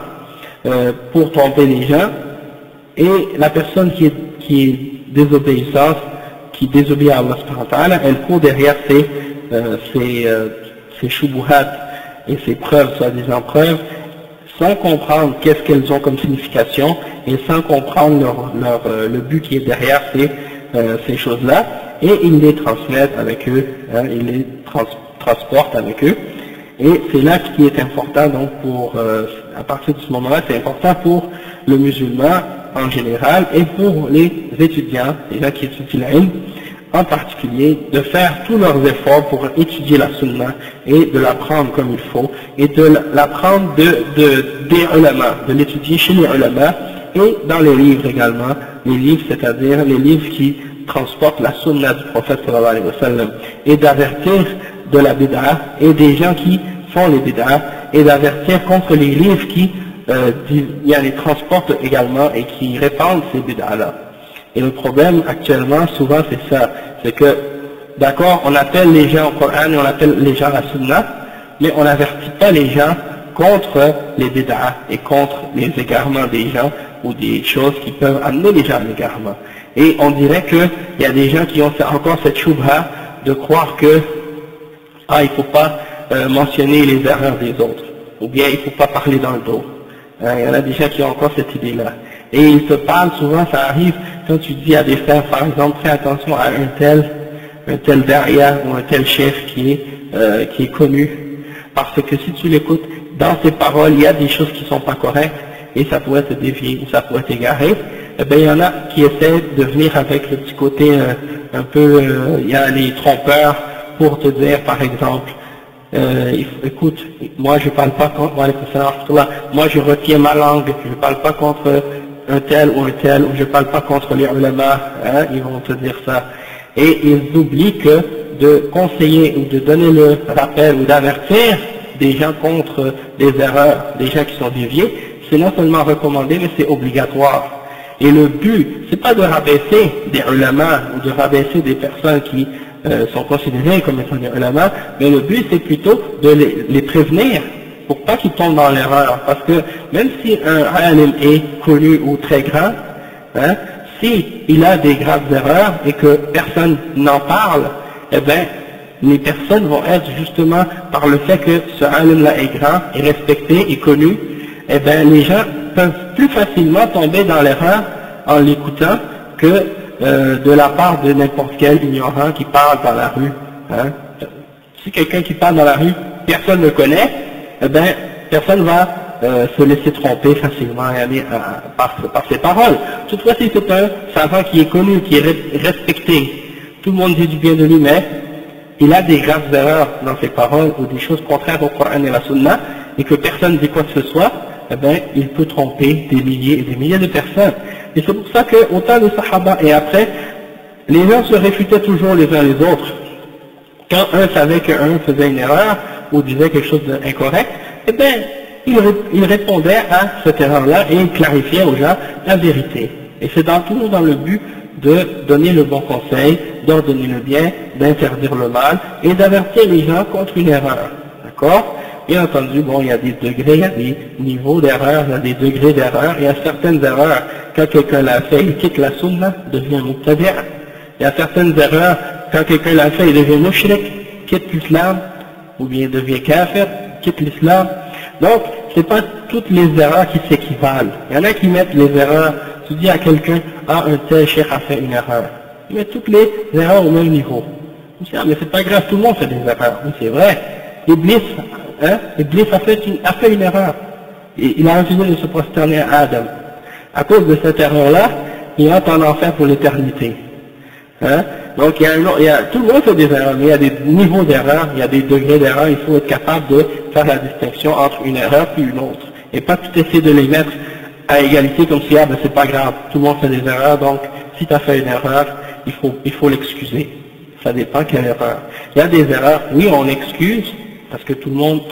pour tromper les gens, et la personne qui est désobéissante, qui désobéit à Allah subhanahu wa ta'ala, elle court derrière ces shubuhat et ces preuves, soi-disant preuves, sans comprendre qu'est-ce qu'elles ont comme signification et sans comprendre le but qui est derrière ces choses-là, et ils les transmettent avec eux, hein, ils les transportent avec eux. Et c'est là qui est important, donc à partir de ce moment-là, c'est important pour le musulman en général et pour les étudiants, les gens qui étudient l'ilm, en particulier, de faire tous leurs efforts pour étudier la sunna et de l'apprendre comme il faut, et de l'apprendre des ulama, de l'étudier chez les ulama et dans les livres également, les livres, c'est-à-dire les livres qui transportent la sunna du prophète sallallahu alayhi wa sallam, et d'avertir de la bid'a et des gens qui font les bid'a, et d'avertir contre les livres qui les transportent également et qui répandent ces bid'a-là. Et le problème actuellement, souvent, c'est ça, c'est que, d'accord, on appelle les gens au Coran et on appelle les gens à la sunna, mais on n'avertit pas les gens contre les bid'a et contre les égarements des gens ou des choses qui peuvent amener les gens à l'égarement. Et on dirait qu'il y a des gens qui ont encore cette shubha de croire que il ne faut pas mentionner les erreurs des autres, ou bien il ne faut pas parler dans le dos. Il y en a des gens qui ont encore cette idée-là. Et ils se parlent souvent, ça arrive, quand tu dis à des frères, par exemple, fais attention à un tel derrière ou un tel chef qui est connu, parce que si tu l'écoutes, dans ses paroles, il y a des choses qui ne sont pas correctes, et ça pourrait te dévier, ça pourrait t'égarer. Eh bien, il y en a qui essaient de venir avec le petit côté un peu, il y a les trompeurs pour te dire, par exemple, écoute, moi je parle pas contre, moi je retiens ma langue, je parle pas contre un tel, ou je parle pas contre les ulama, hein, ils vont te dire ça. Et ils oublient que de conseiller ou de donner le rappel ou d'avertir des gens contre des erreurs, des gens qui sont déviés, c'est non seulement recommandé, mais c'est obligatoire. Et le but, c'est pas de rabaisser des ulama ou de rabaisser des personnes qui sont considérés comme étant des ulama, mais le but c'est plutôt de les prévenir pour pas qu'ils tombent dans l'erreur, parce que même si un alim est connu ou très grand, hein, si il a des graves erreurs et que personne n'en parle, eh bien les personnes vont être justement par le fait que ce alim-là est grand, est respecté, est connu, eh bien les gens peuvent plus facilement tomber dans l'erreur en l'écoutant que de la part de n'importe quel ignorant qui parle dans la rue. Hein. Si quelqu'un qui parle dans la rue, personne ne le connaît, eh bien, personne va se laisser tromper facilement par ses paroles. Toutefois, si c'est un savant qui est connu, qui est respecté, tout le monde dit du bien de lui, mais il a des graves erreurs dans ses paroles ou des choses contraires au Coran et à la Sunna, et que personne ne dit quoi que ce soit, eh bien, il peut tromper des milliers et des milliers de personnes. Et c'est pour ça que, autant les Sahaba et après, les gens se réfutaient toujours les uns les autres. Quand un savait qu'un faisait une erreur ou disait quelque chose d'incorrect, eh bien, il répondait à cette erreur-là et il clarifiait aux gens la vérité. Et c'est toujours dans le but de donner le bon conseil, d'ordonner le bien, d'interdire le mal et d'avertir les gens contre une erreur. D'accord ? Bien entendu, bon, il y a des degrés, il y a des niveaux d'erreur, il y a des degrés d'erreur, il y a certaines erreurs, quand quelqu'un l'a fait, il quitte la sunna, devient mubtadi'. Il y a certaines erreurs, quand quelqu'un l'a fait, il devient mushrik, quitte l'islam, ou bien devient kafir, quitte l'islam. Donc, c'est pas toutes les erreurs qui s'équivalent. Il y en a qui mettent les erreurs, tu dis à quelqu'un, un tel cheikh a fait une erreur. Ils mettent toutes les erreurs au même niveau. Mais c'est pas grave, tout le monde fait des erreurs. Oui, c'est vrai. Iblis a fait une erreur. Et il a refusé de se prosterner à Adam. À cause de cette erreur-là, il entre en enfer pour l'éternité. Hein? Donc tout le monde fait des erreurs, mais il y a des niveaux d'erreur, il y a des degrés d'erreur, il faut être capable de faire la distinction entre une erreur et une autre. Et pas tout essayer de les mettre à égalité comme si, c'est pas grave, tout le monde fait des erreurs, donc si tu as fait une erreur, il faut l'excuser. Ça dépend quelle erreur. Il y a des erreurs, oui, on excuse, parce que tous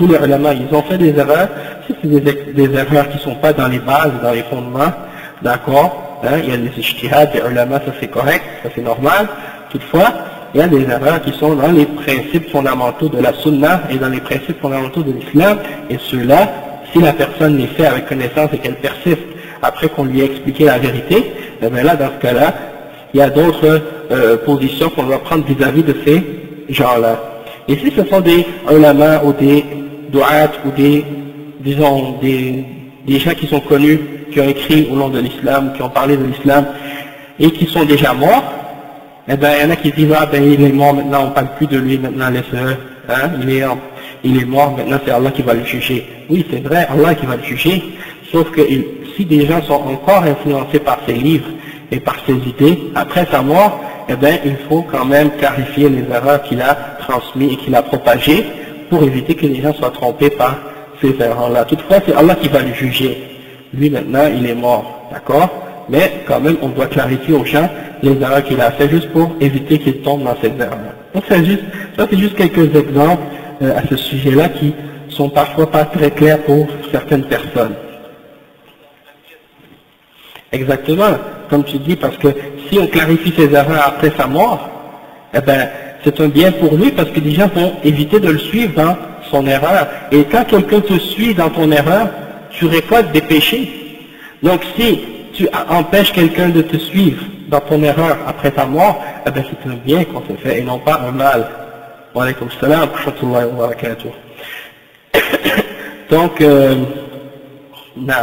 les ulama, ils ont fait des erreurs. Si c'est des erreurs qui ne sont pas dans les bases, dans les fondements, d'accord, hein, il y a des ijtihad, des ulama, ça c'est correct, ça c'est normal. Toutefois, il y a des erreurs qui sont dans les principes fondamentaux de la sunna et dans les principes fondamentaux de l'islam, et ceux-là, si la personne les fait avec connaissance et qu'elle persiste après qu'on lui ait expliqué la vérité, eh bien là, dans ce cas-là, il y a d'autres positions qu'on doit prendre vis-à-vis de ces gens-là. Et si ce sont des ulama ou des du'at ou des des gens qui sont connus, qui ont écrit au nom de l'islam, qui ont parlé de l'islam, et qui sont déjà morts, eh ben, il y en a qui disent, ah ben, il est mort, maintenant on parle plus de lui, maintenant laisse-le, hein, il est mort, maintenant c'est Allah qui va le juger. Oui, c'est vrai, Allah qui va le juger, sauf que si des gens sont encore influencés par ses livres et par ses idées, après sa mort, eh ben, il faut quand même clarifier les erreurs qu'il a transmises et qu'il a propagées pour éviter que les gens soient trompés par ces erreurs-là. Toutefois, c'est Allah qui va le juger. Lui, maintenant, il est mort, d'accord? Mais quand même, on doit clarifier aux gens les erreurs qu'il a fait juste pour éviter qu'ils tombent dans ces erreurs-là. Donc, ça, c'est juste quelques exemples à ce sujet-là qui sont parfois pas très clairs pour certaines personnes. Exactement, comme tu dis, parce que si on clarifie ses erreurs après sa mort, eh ben, c'est un bien pour lui parce que les gens vont éviter de le suivre dans son erreur. Et quand quelqu'un te suit dans ton erreur, tu récoltes des péchés. Donc si tu empêches quelqu'un de te suivre dans ton erreur après ta mort, eh ben, c'est un bien qu'on te fait et non pas un mal. Wa alaykum salam wa rahmatullahi wa barakatuh. Donc, non.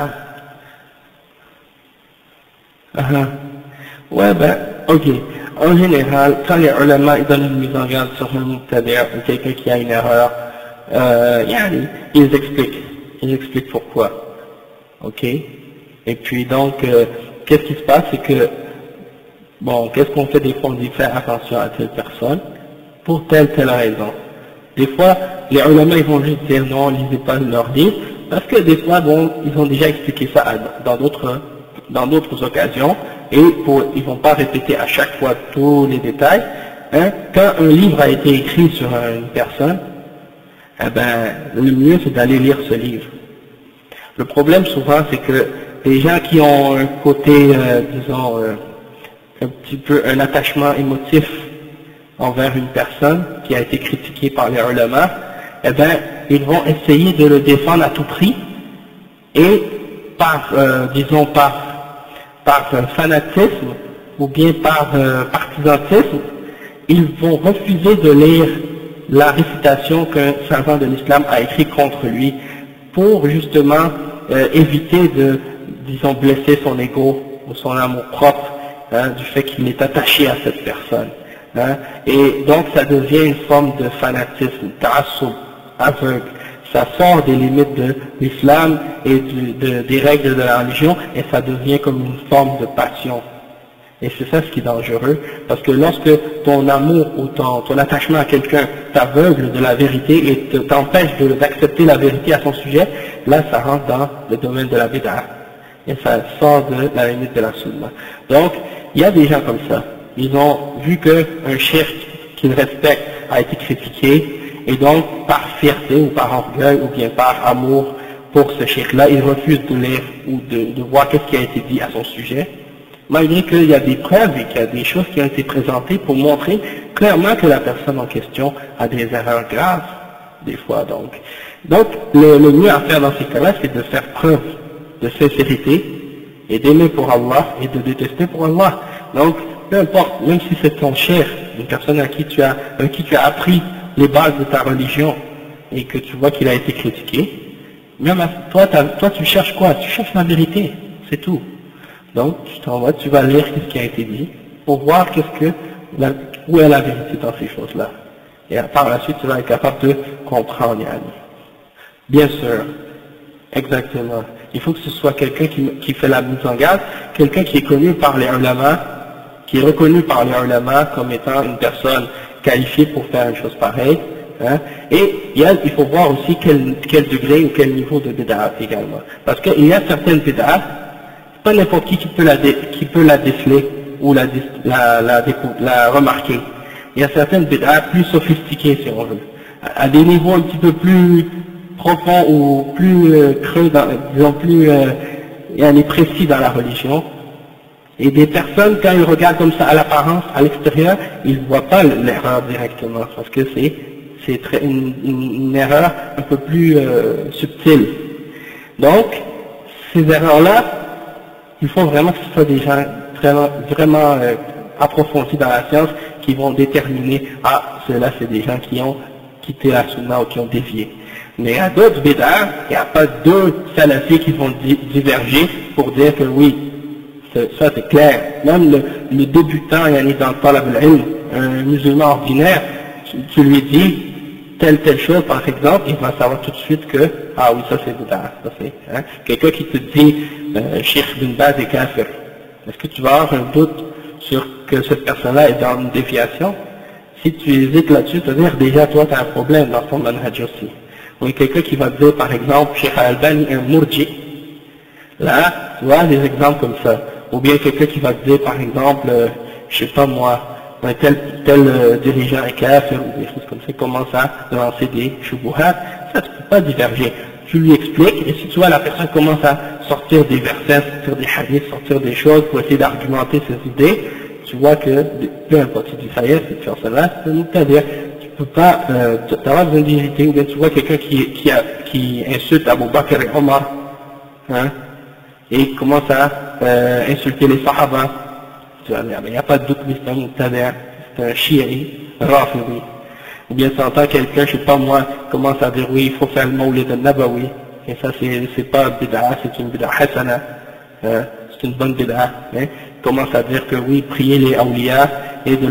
Ouais, ben, ok. En général, quand les ulama ils donnent une mise en garde sur un mubtadi' ou quelqu'un qui a une erreur, ils expliquent pourquoi. Ok. Et puis donc, qu'est-ce qui se passe, c'est que, bon, qu'est-ce qu'on fait des fois, on dit faire attention à telle personne pour telle raison. Des fois, les ulama ils vont juste dire non, lisez pas leur livre, parce que des fois, bon, ils ont déjà expliqué ça dans d'autres occasions, et ils vont pas répéter à chaque fois tous les détails. Hein. Quand un livre a été écrit sur une personne, eh ben, le mieux c'est d'aller lire ce livre. Le problème souvent c'est que les gens qui ont un côté, disons, un petit peu un attachement émotif envers une personne qui a été critiquée par les ulama, eh ben, ils vont essayer de le défendre à tout prix, et par fanatisme ou bien par partisanisme, ils vont refuser de lire la récitation qu'un savant de l'islam a écrit contre lui pour justement éviter de, disons, blesser son ego ou son amour propre, hein, du fait qu'il est attaché à cette personne. Hein, et donc ça devient une forme de fanatisme, ta'assub, aveugle. Ça sort des limites de l'islam et des règles de la religion, et ça devient comme une forme de passion. Et c'est ça ce qui est dangereux, parce que lorsque ton amour ou ton attachement à quelqu'un t'aveugle de la vérité et t'empêche d'accepter la vérité à son sujet, là ça rentre dans le domaine de la bid'a, et ça sort de la limite de la sunna. Donc, il y a des gens comme ça. Ils ont vu qu'un cheikh qu'ils respectent a été critiqué, et donc, par fierté ou par orgueil ou bien par amour pour ce cheikh-là, il refuse de lire ou de voir qu'est-ce qui a été dit à son sujet, malgré qu'il y a des preuves et qu'il y a des choses qui ont été présentées pour montrer clairement que la personne en question a des erreurs graves, des fois. Donc le mieux à faire dans ces cas-là, c'est de faire preuve de sincérité et d'aimer pour Allah et de détester pour Allah. Donc, peu importe, même si c'est ton cheikh, une personne à qui tu as appris les bases de ta religion et que tu vois qu'il a été critiqué, même toi tu cherches quoi? Tu cherches la vérité, c'est tout. Donc tu vas lire ce qui a été dit pour voir où est la vérité dans ces choses-là. Et par la suite tu vas être capable de comprendre. Bien sûr, exactement. Il faut que ce soit quelqu'un qui fait la mise en garde, quelqu'un qui est connu par les ulama, qui est reconnu par les ulama comme étant une personne qualifié pour faire une chose pareille, hein. Et il faut voir aussi quel degré ou quel niveau de bid'a également. Parce qu'il y a certaines bid'a, pas n'importe qui peut la déceler ou la remarquer. Il y a certaines bid'a plus sophistiquées, si on veut, à des niveaux un petit peu plus profonds ou plus creux, disons plus précis dans la religion. Et des personnes, quand ils regardent comme ça à l'apparence, à l'extérieur, ils ne voient pas l'erreur directement, parce que c'est une erreur un peu plus subtile. Donc, ces erreurs-là, il faut vraiment que ce soit des gens vraiment approfondis dans la science qui vont déterminer, ceux-là c'est des gens qui ont quitté la sunna ou qui ont dévié. Mais il y a d'autres bid'a, il n'y a pas deux salafis qui vont diverger pour dire que oui, ça c'est clair. Même le débutant, dans le talab al-ilm, un musulman ordinaire, tu lui dis telle chose par exemple, il va savoir tout de suite que, ah oui, ça c'est bid'a. Quelqu'un qui te dit, Cheikh bin Baz est kafir, est-ce que tu vas avoir un doute sur que cette personne-là est dans une déviation? Si tu hésites là-dessus, c'est-à-dire déjà toi tu as un problème dans ton manhaj aussi. Ou quelqu'un qui va dire par exemple, Cheikh Al-Albani est un murji, là, tu vois des exemples comme ça. Ou bien quelqu'un qui va te dire par exemple, je sais pas moi, tel dirigeant est kafir, ou des choses comme ça, il commence à lancer des shubuhat, ça tu peux pas diverger. Tu lui expliques, et si tu vois la personne commence à sortir des versets, sortir des hadiths, sortir des choses pour essayer d'argumenter ses idées, tu vois que, peu importe, tu dis ça y est, cette personne-là, c'est-à-dire, tu peux pas, tu as besoin d'hésiter, ou bien tu vois quelqu'un qui insulte Abu Bakr et Omar, hein, et il commence à insulter les Sahaba, tu vois, il n'y a pas de doute, mais c'est un chi'i, rafidi. Ou bien tu entends quelqu'un, je sais pas moi, commence à dire oui, il faut faire le mawlid al-nabawi, et ça c'est pas bid'a, c'est une bid'a hasana, c'est une bonne bid'a, hein. Commence à dire que oui, prier les awliya et de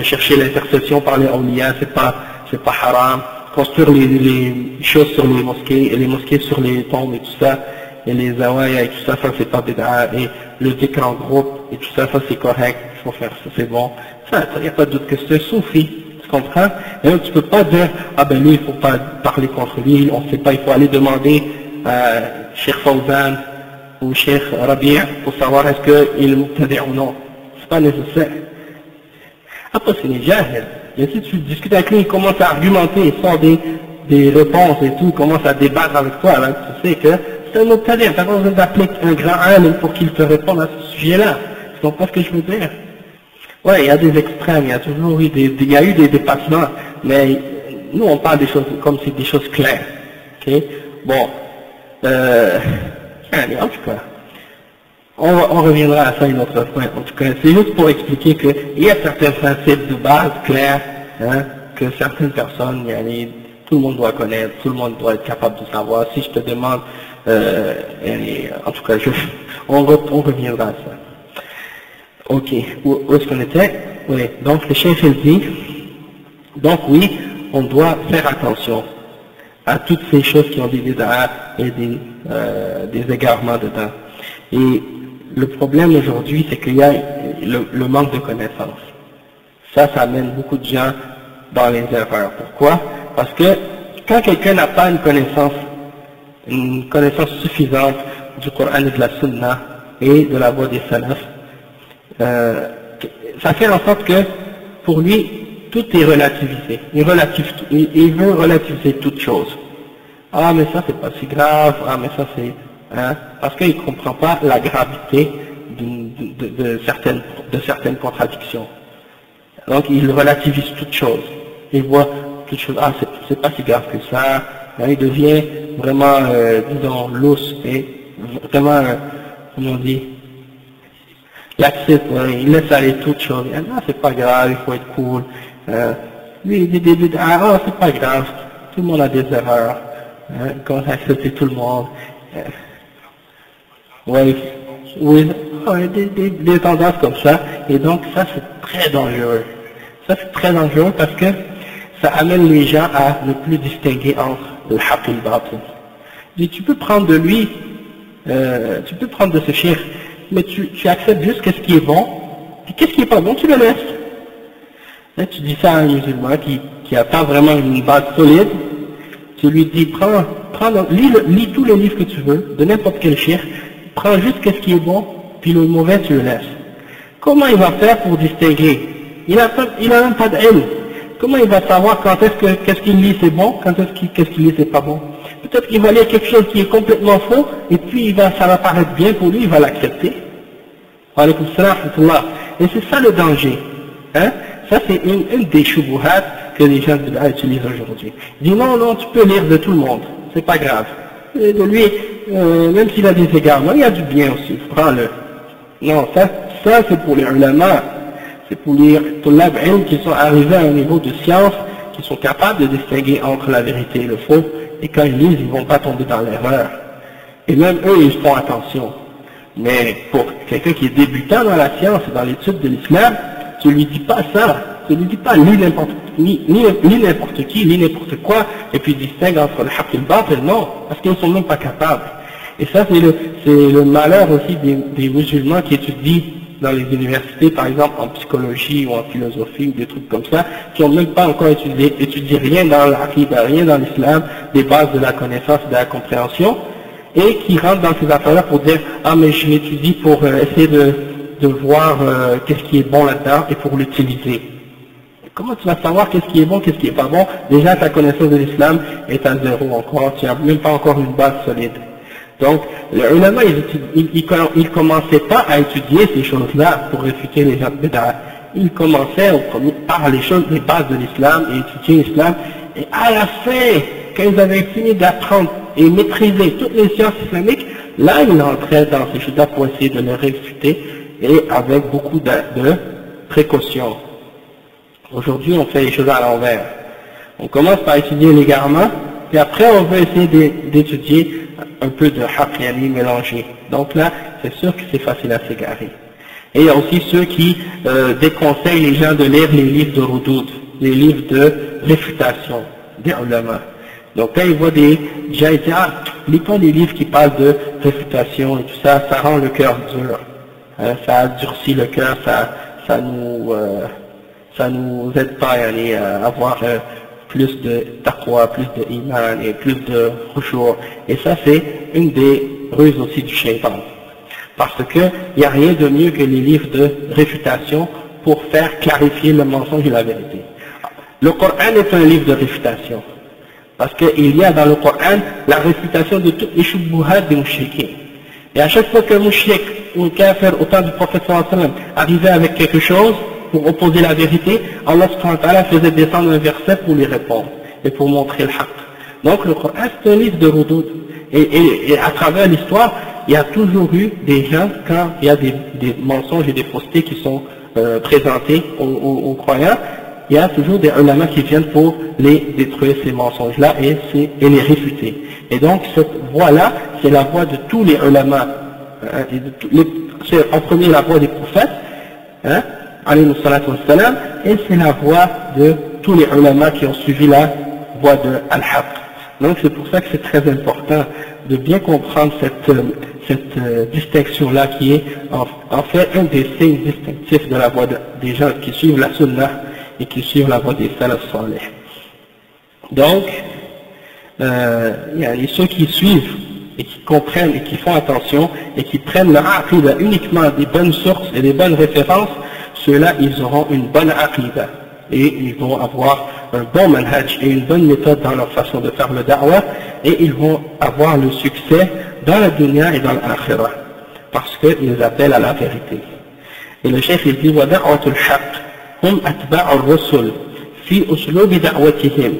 chercher l'intercession par les awliya, c'est pas haram, construire les choses sur les mosquées, et les mosquées sur les tombes et tout ça, et les zawaya et tout ça, ça c'est pas bid'a, et le dhikr en groupe et tout ça, ça c'est correct, il faut faire ça, c'est bon, ça, il n'y a pas de doute que c'est soufi. Tu comprends? Et donc tu peux pas dire, ah ben lui il faut pas parler contre lui, on sait pas, il faut aller demander à Cheikh Fawzan ou Cheikh Rabi' pour savoir est-ce qu'il est mubtadi' ou non. C'est pas nécessaire. Après c'est les jahil. Et si tu discutes avec lui, il commence à argumenter, il sort des réponses et tout, il commence à débattre avec toi, là, tu sais que c'est un mubtadi', t'as pas besoin d'appeler un grand alim pour qu'il te réponde à ce sujet-là. Tu comprends ce que je veux dire? Ouais, il y a des extrêmes, il y a toujours eu il y a eu des dépassements, mais nous on parle des choses comme c'est des choses claires. Ok? Bon, en tout cas, on reviendra à ça une autre fois. En tout cas, c'est juste pour expliquer qu'il y a certains principes de base clairs, hein, que certaines personnes, tout le monde doit connaître, tout le monde doit être capable de savoir. Si je te demande, en tout cas, on reviendra à ça. Ok, où est-ce qu'on était? Oui, donc le chef il dit, donc oui, on doit faire attention à toutes ces choses qui ont des bid'a et des égarements dedans. Et le problème aujourd'hui, c'est qu'il y a le manque de connaissances. Ça amène beaucoup de gens dans les erreurs. Pourquoi? Parce que quand quelqu'un n'a pas une connaissance suffisante du Coran et de la Sunna et de la voie des salafs, ça fait en sorte que pour lui tout est relativisé. Il veut relativiser toute chose. Ah mais ça c'est pas si grave, ah mais ça c'est, hein, parce qu'il ne comprend pas la gravité de certaines contradictions. Donc il relativise toute chose. Il voit toute chose, ah c'est pas si grave que ça. Là, il devient vraiment, disons, lousse et vraiment, comment on dit, il accepte, il laisse aller toute chose. Ah, c'est pas grave, il faut être cool. Lui, il dit des bid'a, ah, c'est pas grave, tout le monde a des erreurs. Il commence à accepter tout le monde. Oui, des tendances comme ça. Et donc, ça, c'est très dangereux. Ça, c'est très dangereux parce que ça amène les gens à ne plus distinguer entre le haqq et le batil. Tu peux prendre de lui, tu peux prendre de ce cheikh, mais tu acceptes juste qu'est-ce qui est bon, puis qu'est-ce qui est pas bon, tu le laisses. Là, tu dis ça à un musulman qui a pas vraiment une base solide, tu lui dis, lis tous les livres que tu veux, de n'importe quel cheikh, prends juste qu'est-ce qui est bon, puis le mauvais, tu le laisses. Comment il va faire pour distinguer? Il a même pas d'ilm. Comment il va savoir qu'est-ce qu'il lit c'est bon, qu'est-ce qu'il lit c'est pas bon? Peut-être qu'il va lire quelque chose qui est complètement faux, et puis ça va paraître bien pour lui, il va l'accepter. Wa alaykum salam wa rahmatullah. Et c'est ça le danger. Hein? Ça c'est une des shubuhat que les gens utilisent aujourd'hui. Ils disent non, tu peux lire de tout le monde, c'est pas grave. Et de lui, même s'il a des égarements, il y a du bien aussi, prends-le. Non, ça c'est pour les ulama, c'est pour les tulab ilm qui sont arrivés à un niveau de science, qui sont capables de distinguer entre la vérité et le faux, et quand ils lisent, ils vont pas tomber dans l'erreur. Et même eux, ils font attention. Mais pour quelqu'un qui est débutant dans la science et dans l'étude de l'islam, tu lui dis pas ça. Tu lui dis pas lis n'importe qui, lis n'importe quoi, et puis distingue entre le haqq et le batil. Non, parce qu'ils ne sont même pas capables. Et ça, c'est le malheur aussi des musulmans qui étudient dans les universités, par exemple en psychologie ou en philosophie ou des trucs comme ça, qui n'ont même pas encore étudié rien dans l'aqida, rien dans l'islam, des bases de la connaissance et de la compréhension, et qui rentrent dans ces affaires-là pour dire « Ah, mais je l'étudie pour essayer de voir qu'est-ce qui est bon là-dedans et pour l'utiliser. » Comment tu vas savoir qu'est-ce qui est bon, qu'est-ce qui est pas bon? Déjà, ta connaissance de l'islam est à zéro encore, tu n'as même pas encore une base solide. Donc, les ulama, ils commençaient pas à étudier ces choses-là pour réfuter les gens de bid'a. Ils commençaient par les bases de l'islam et étudier l'islam. Et à la fin, quand ils avaient fini d'apprendre et maîtriser toutes les sciences islamiques, là, ils entraient dans ces choses-là pour essayer de les réfuter et avec beaucoup de précautions. Aujourd'hui, on fait les choses à l'envers. On commence par étudier les garments, puis après, on veut essayer d'étudier un peu de haqq mélangé. Donc là, c'est sûr que c'est facile à s'égarer. Et il y a aussi ceux qui déconseillent les gens de lire les livres de Rudoud, les livres de réfutation des ulama. Donc quand ils voient des gens, ils disent « Ah, lis pas des livres qui parlent de réfutation et tout ça, ça rend le cœur dur. Ça durcit le cœur, ça nous aide pas à avoir plus de taqwa, plus de iman et plus de khushu'. Et ça, c'est une des ruses aussi du shaitan. Parce que il n'y a rien de mieux que les livres de réfutation pour faire clarifier le mensonge et la vérité. Le Coran est un livre de réfutation. Parce qu'il y a dans le Coran la réfutation de toutes les shubuhat des mouchriquins. Et à chaque fois qu'un mouchrik ou un kafir au temps du prophète sallallahu alayhi wa sallam arrivait avec quelque chose pour opposer la vérité, Allah subhanahu wa ta'ala faisait descendre un verset pour lui répondre et pour montrer le haqq. Donc le Coran c'est un livre de Rudoud. Et à travers l'histoire, il y a toujours eu des gens, quand il y a des mensonges et des faussetés qui sont présentés aux croyants, il y a toujours des ulama qui viennent pour les détruire ces mensonges-là et les réfuter. Et donc cette voie-là, c'est la voie de tous les ulama. C'est en premier la voie des prophètes, alayhi salatu wassalam, et c'est la voie de tous les ulama qui ont suivi la voie de al-haqq. Donc c'est pour ça que c'est très important de bien comprendre cette distinction-là qui est en fait un des signes distinctifs de la voie des gens qui suivent la sunnah et qui suivent la voie des salaf salih. Donc, il y a ceux qui suivent et qui comprennent et qui font attention et qui prennent leur aqida uniquement des bonnes sources et des bonnes références, ceux-là ils auront une bonne aqida et ils vont avoir un bon manhaj et une bonne méthode dans leur façon de faire le da'wah et ils vont avoir le succès dans la dunya et dans l'akhirah parce qu'ils appellent à la vérité. Et le cheikh il dit wa da'watul haqq hum atba'ur rusul fi uslub da'watihim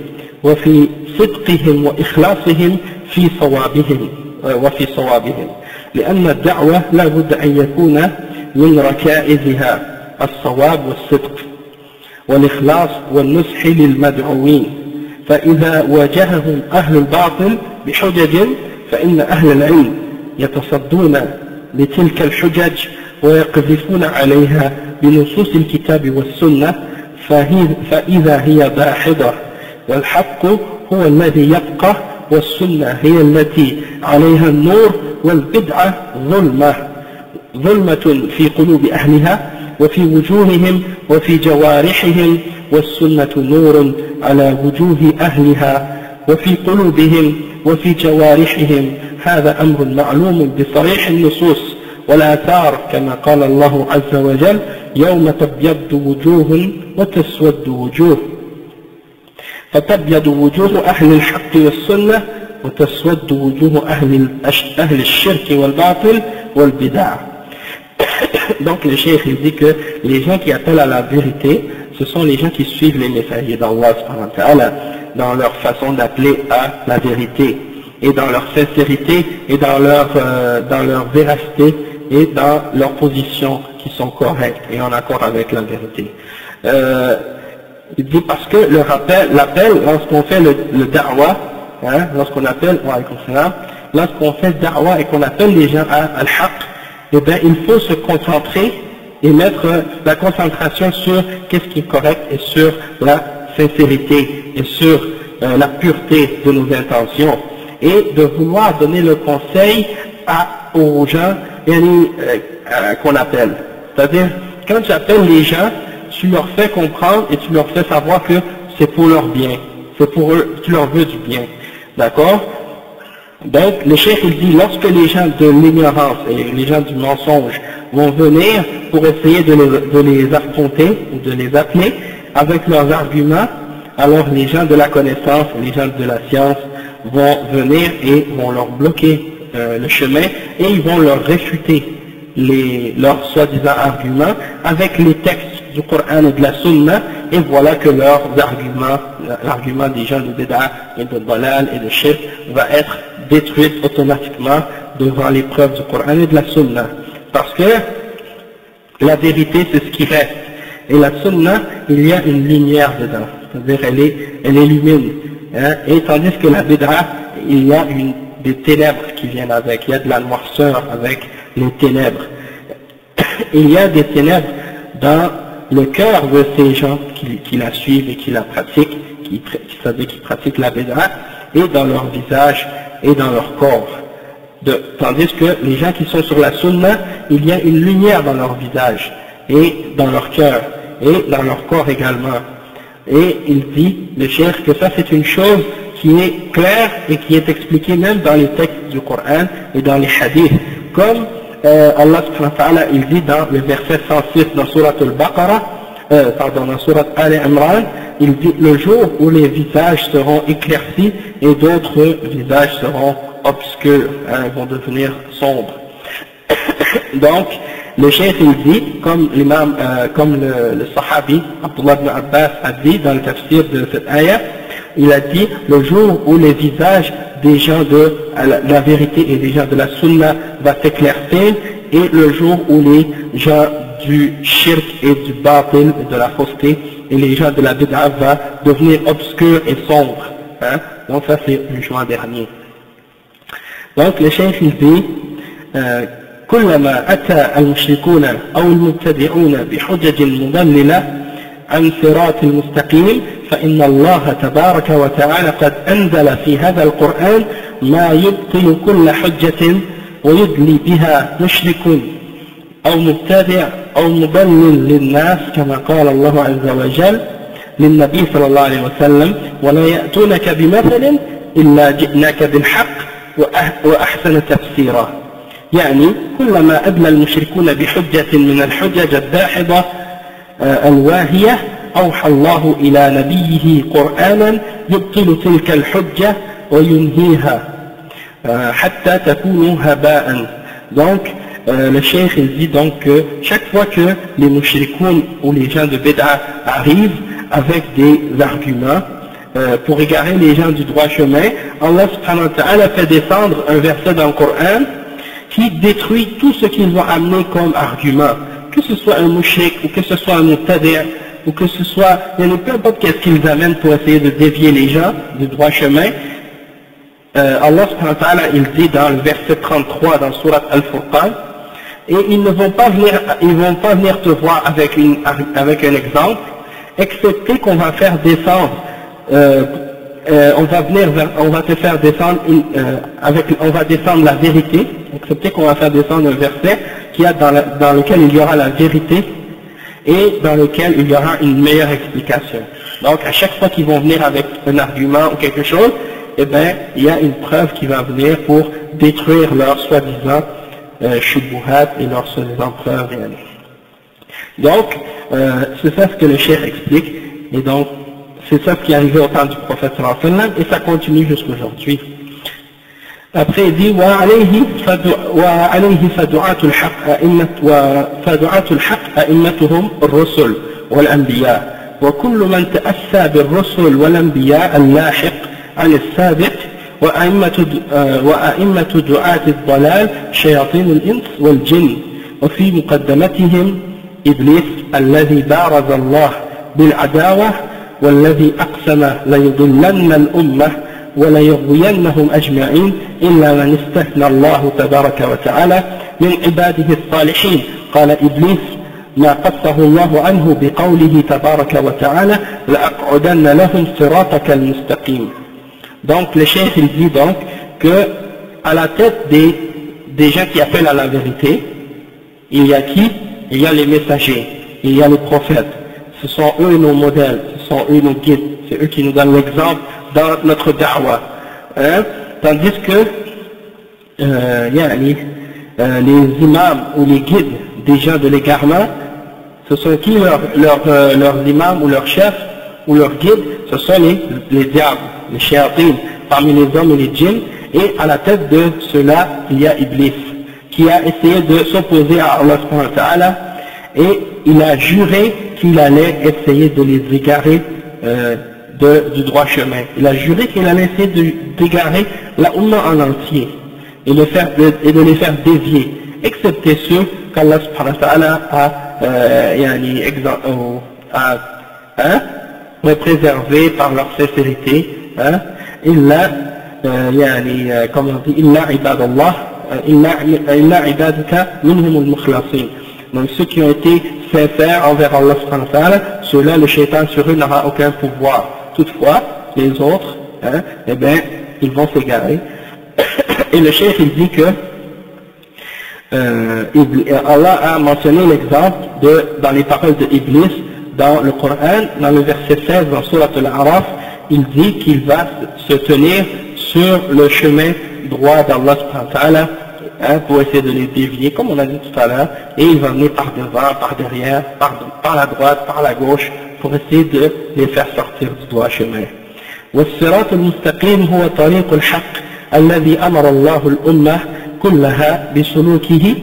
wa fi sidqihim wa ikhlasihim fi sawabihim wa fi sawabihim لأن الدعوة لا بد أن يكون من ركائزها الصواب والصدق والإخلاص والنصح للمدعوين فإذا واجههم أهل الباطل بحجج فإن أهل العلم يتصدون لتلك الحجج ويقذفون عليها بنصوص الكتاب والسنة فإذا هي داحضة والحق هو الذي يبقى والسنة هي التي عليها النور والبدعة ظلمة في قلوب أهلها وفي وجوههم وفي جوارحهم والسنة نور على وجوه أهلها وفي قلوبهم وفي جوارحهم هذا أمر معلوم بصريح النصوص والآثار كما قال الله عز وجل يوم تبيض وجوه وتسود وجوه فتبيض وجوه أهل الحق والسنة وتسود وجوه أهل الشرك والباطل والبدع. Donc le cheikh il dit que les gens qui appellent à la vérité, ce sont les gens qui suivent les messagers d'Allah subhanahu wa ta'ala dans leur façon d'appeler à la vérité et dans leur sincérité et dans leur véracité et dans leurs positions qui sont correctes et en accord avec la vérité. Il dit parce que l'appel, lorsqu'on fait le da'wah, hein, lorsqu'on fait da'wa et qu'on appelle les gens à al-haq, eh bien il faut se concentrer et mettre la concentration sur qu'est-ce qui est correct et sur la sincérité et sur la pureté de nos intentions, et de vouloir donner le conseil aux gens qu'on appelle. C'est-à-dire, quand tu appelles les gens, tu leur fais comprendre et tu leur fais savoir que c'est pour leur bien, c'est pour eux, tu leur veux du bien. D'accord? Donc, le cheikh il dit, lorsque les gens de l'ignorance et les gens du mensonge vont venir pour essayer de les affronter ou de les appeler avec leurs arguments, alors les gens de la connaissance, les gens de la science vont venir et vont leur bloquer le chemin, et ils vont leur réfuter leurs soi-disant arguments avec les textes du Coran et de la Sunna, et voilà que leurs arguments, l'argument des gens de Bid'a et de Dalal et de Shirk va être détruit automatiquement devant les preuves du Coran et de la Sunna, parce que la vérité c'est ce qui reste, et la Sunna, il y a une lumière dedans, c'est-à-dire elle illumine, hein, et tandis que la Bid'a, il y a des ténèbres qui viennent avec, il y a de la noirceur avec les ténèbres. Il y a des ténèbres dans le cœur de ces gens qui la suivent et qui la pratiquent, qui pratiquent la Bid'a, et dans leur visage et dans leur corps. Tandis que les gens qui sont sur la Sunna, il y a une lumière dans leur visage et dans leur cœur et dans leur corps également. Et il dit, le cheikh, que ça c'est une chose qui est claire et qui est expliquée même dans les textes du Coran et dans les hadiths, comme Allah subhanahu wa ta'ala il dit dans le verset 106 dans Surat al-Baqarah, dans Surat Al-Imran, il dit le jour où les visages seront éclaircis et d'autres visages seront obscurs, hein, vont devenir sombres. Donc le cheikh il dit, comme l'imam, comme le sahabi Abdullah ibn Abbas a dit dans le tafsir de cette ayah, il a dit le jour où les visages des gens de la vérité et des gens de la sunna va s'éclaircir, et le jour où les gens du shirk et du batil et de la fausseté et les gens de la bid'a va devenir obscurs et sombres, hein? Donc ça c'est le juin dernier. Donc le cheikh il dit كلما أتى المشركون أو المبتدعون بحجج مضللة عن صراط المستقيم فإن الله تبارك وتعالى قد أنزل في هذا القرآن ما يبطل كل حجة ويدلي بها مشرك أو مبتدع أو مضلل للناس، كما قال الله عز وجل للنبي صلى الله عليه وسلم ولا يأتونك بمثل إلا جئناك بالحق وأحسن تفسيرا. يعني كلما أدلى المشركون بحجة من الحجج الداحضة الواهية أوحى الله إلى نبيه قرآنا يبطل تلك الحجة وينهيها حتى تكون هباء. Donc le cheikh il dit donc que chaque fois que les mushrikoun ou les gens de Bid'a arrivent avec des arguments pour égarer les gens du droit chemin, Allah subhanahu wa ta'ala fait descendre un verset dans le Coran qui détruit tout ce qu'ils vont amener comme argument, que ce soit un mushrik ou que ce soit un mubtadi' ou que ce soit, il n'y a peu importe qu'est-ce qu'ils amènent pour essayer de dévier les gens du droit chemin. Allah subhanahu wa ta'ala il dit dans le verset 33 dans Surat Al-Furqan, et ils ne vont pas venir te voir avec un exemple, excepté qu'on va faire descendre on va te faire descendre on va descendre la vérité, excepté qu'on va faire descendre un verset dans lequel il y aura la vérité et dans lequel il y aura une meilleure explication. Donc à chaque fois qu'ils vont venir avec un argument ou quelque chose, eh bien il y a une preuve qui va venir pour détruire leur soi-disant shubuhat et leur soi-disant preuve réelle. Donc c'est ça ce que le cheikh explique, et donc c'est ça qui est arrivé au temps du prophète sallallahu alayhi wa sallam, et ça continue jusqu'aujourd'hui. Après il dit وعليه فدعاة الحق أئمتهم الرسل والأنبياء وكل من تأسى بالرسل والأنبياء اللاحق عن السابق وأئمة دعاة الضلال شياطين الإنس والجن وفي مقدمتهم إبليس الذي بارز الله بالعداوة والذي أقسم ليضلن الأمة ولا يغوينهم أجمعين إلا من استثنى الله تبارك وتعالى من عباده الصالحين. قال إبليس ما قصه الله عنه بقوله تبارك وتعالى لأقعدن لهم صراطك المستقيم. Donc le cheikh il dit donc que à la tête des gens qui appellent à la vérité, il y a qui? Il y a les messagers, il y a les prophètes. Ce sont eux nos modèles, ce sont eux nos guides, c'est eux qui nous donnent l'exemple dans notre da'wah. Tandis que les imams ou les guides des gens de l'égarement, ce sont qui leurs imams ou leurs chefs ou leurs guides? Ce sont les diables, les shayatines, parmi les hommes et les djinns, et à la tête de cela il y a Iblis, qui a essayé de s'opposer à Allah subhanahu wa ta'ala, et il a juré qu'il allait essayer de les égarer du droit chemin. Il a juré qu'il allait essayer d'égarer la Ummah en entier et de les faire dévier, excepté ceux qu'Allah subhanahu wa ta'ala a préservés par leur sincérité. Illa comme on dit, illa ibadallah, illa ibadaka minhum al-mukhlasin. Donc ceux qui ont été sincères envers Allah subhanahu wa ta'ala, ceux-là, le shaitan sur eux n'aura aucun pouvoir. Toutefois, les autres, eh bien, ils vont s'égarer. Et le cheikh il dit que Allah a mentionné l'exemple dans les paroles de Iblis dans le Coran, dans le verset 16 dans Surat Al-A'raf, il dit qu'il va se tenir sur le chemin droit d'Allah subhanahu wa ta'ala, pour essayer de les dévier, comme on a dit tout à l'heure, et il va venir par devant, par derrière, par la droite, par la gauche, pour essayer de les faire sortir du droit chemin. والصراط المستقيم هو طريق الحق الذي أمر الله الأمة كلها بسلوكه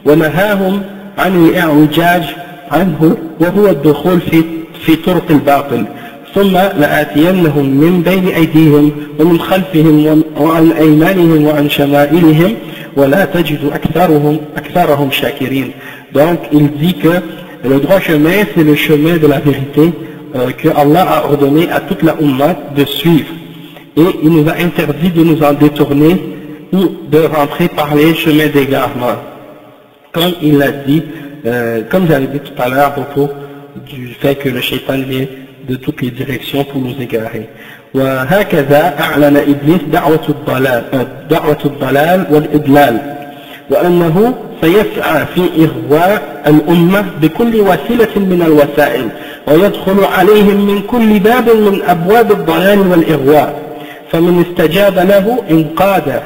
ونهاهم عن الإعوجاج عنه وهو الدخول في طرق الباطل ثم لآتينهم من بين أيديهم ومن خلفهم وعن أيمانهم وعن شمائلهم ولا تجد أكثرهم شاكرين. Donc il dit que le droit chemin c'est le chemin de la vérité que Allah a ordonné à toute la Ummah de suivre, et il nous a interdit de nous en détourner ou de rentrer par les chemins d'égarement, comme il l'a dit, comme j'avais dit tout à l'heure à propos du fait que le shaitan vient de toutes les directions pour nous égarer. وهكذا أعلن إبليس دعوة الضلال والإضلال وأنه سيسعى في إغواء الأمة بكل وسيلة من الوسائل ويدخل عليهم من كل باب من أبواب الضلال والإغواء فمن استجاب له انقاد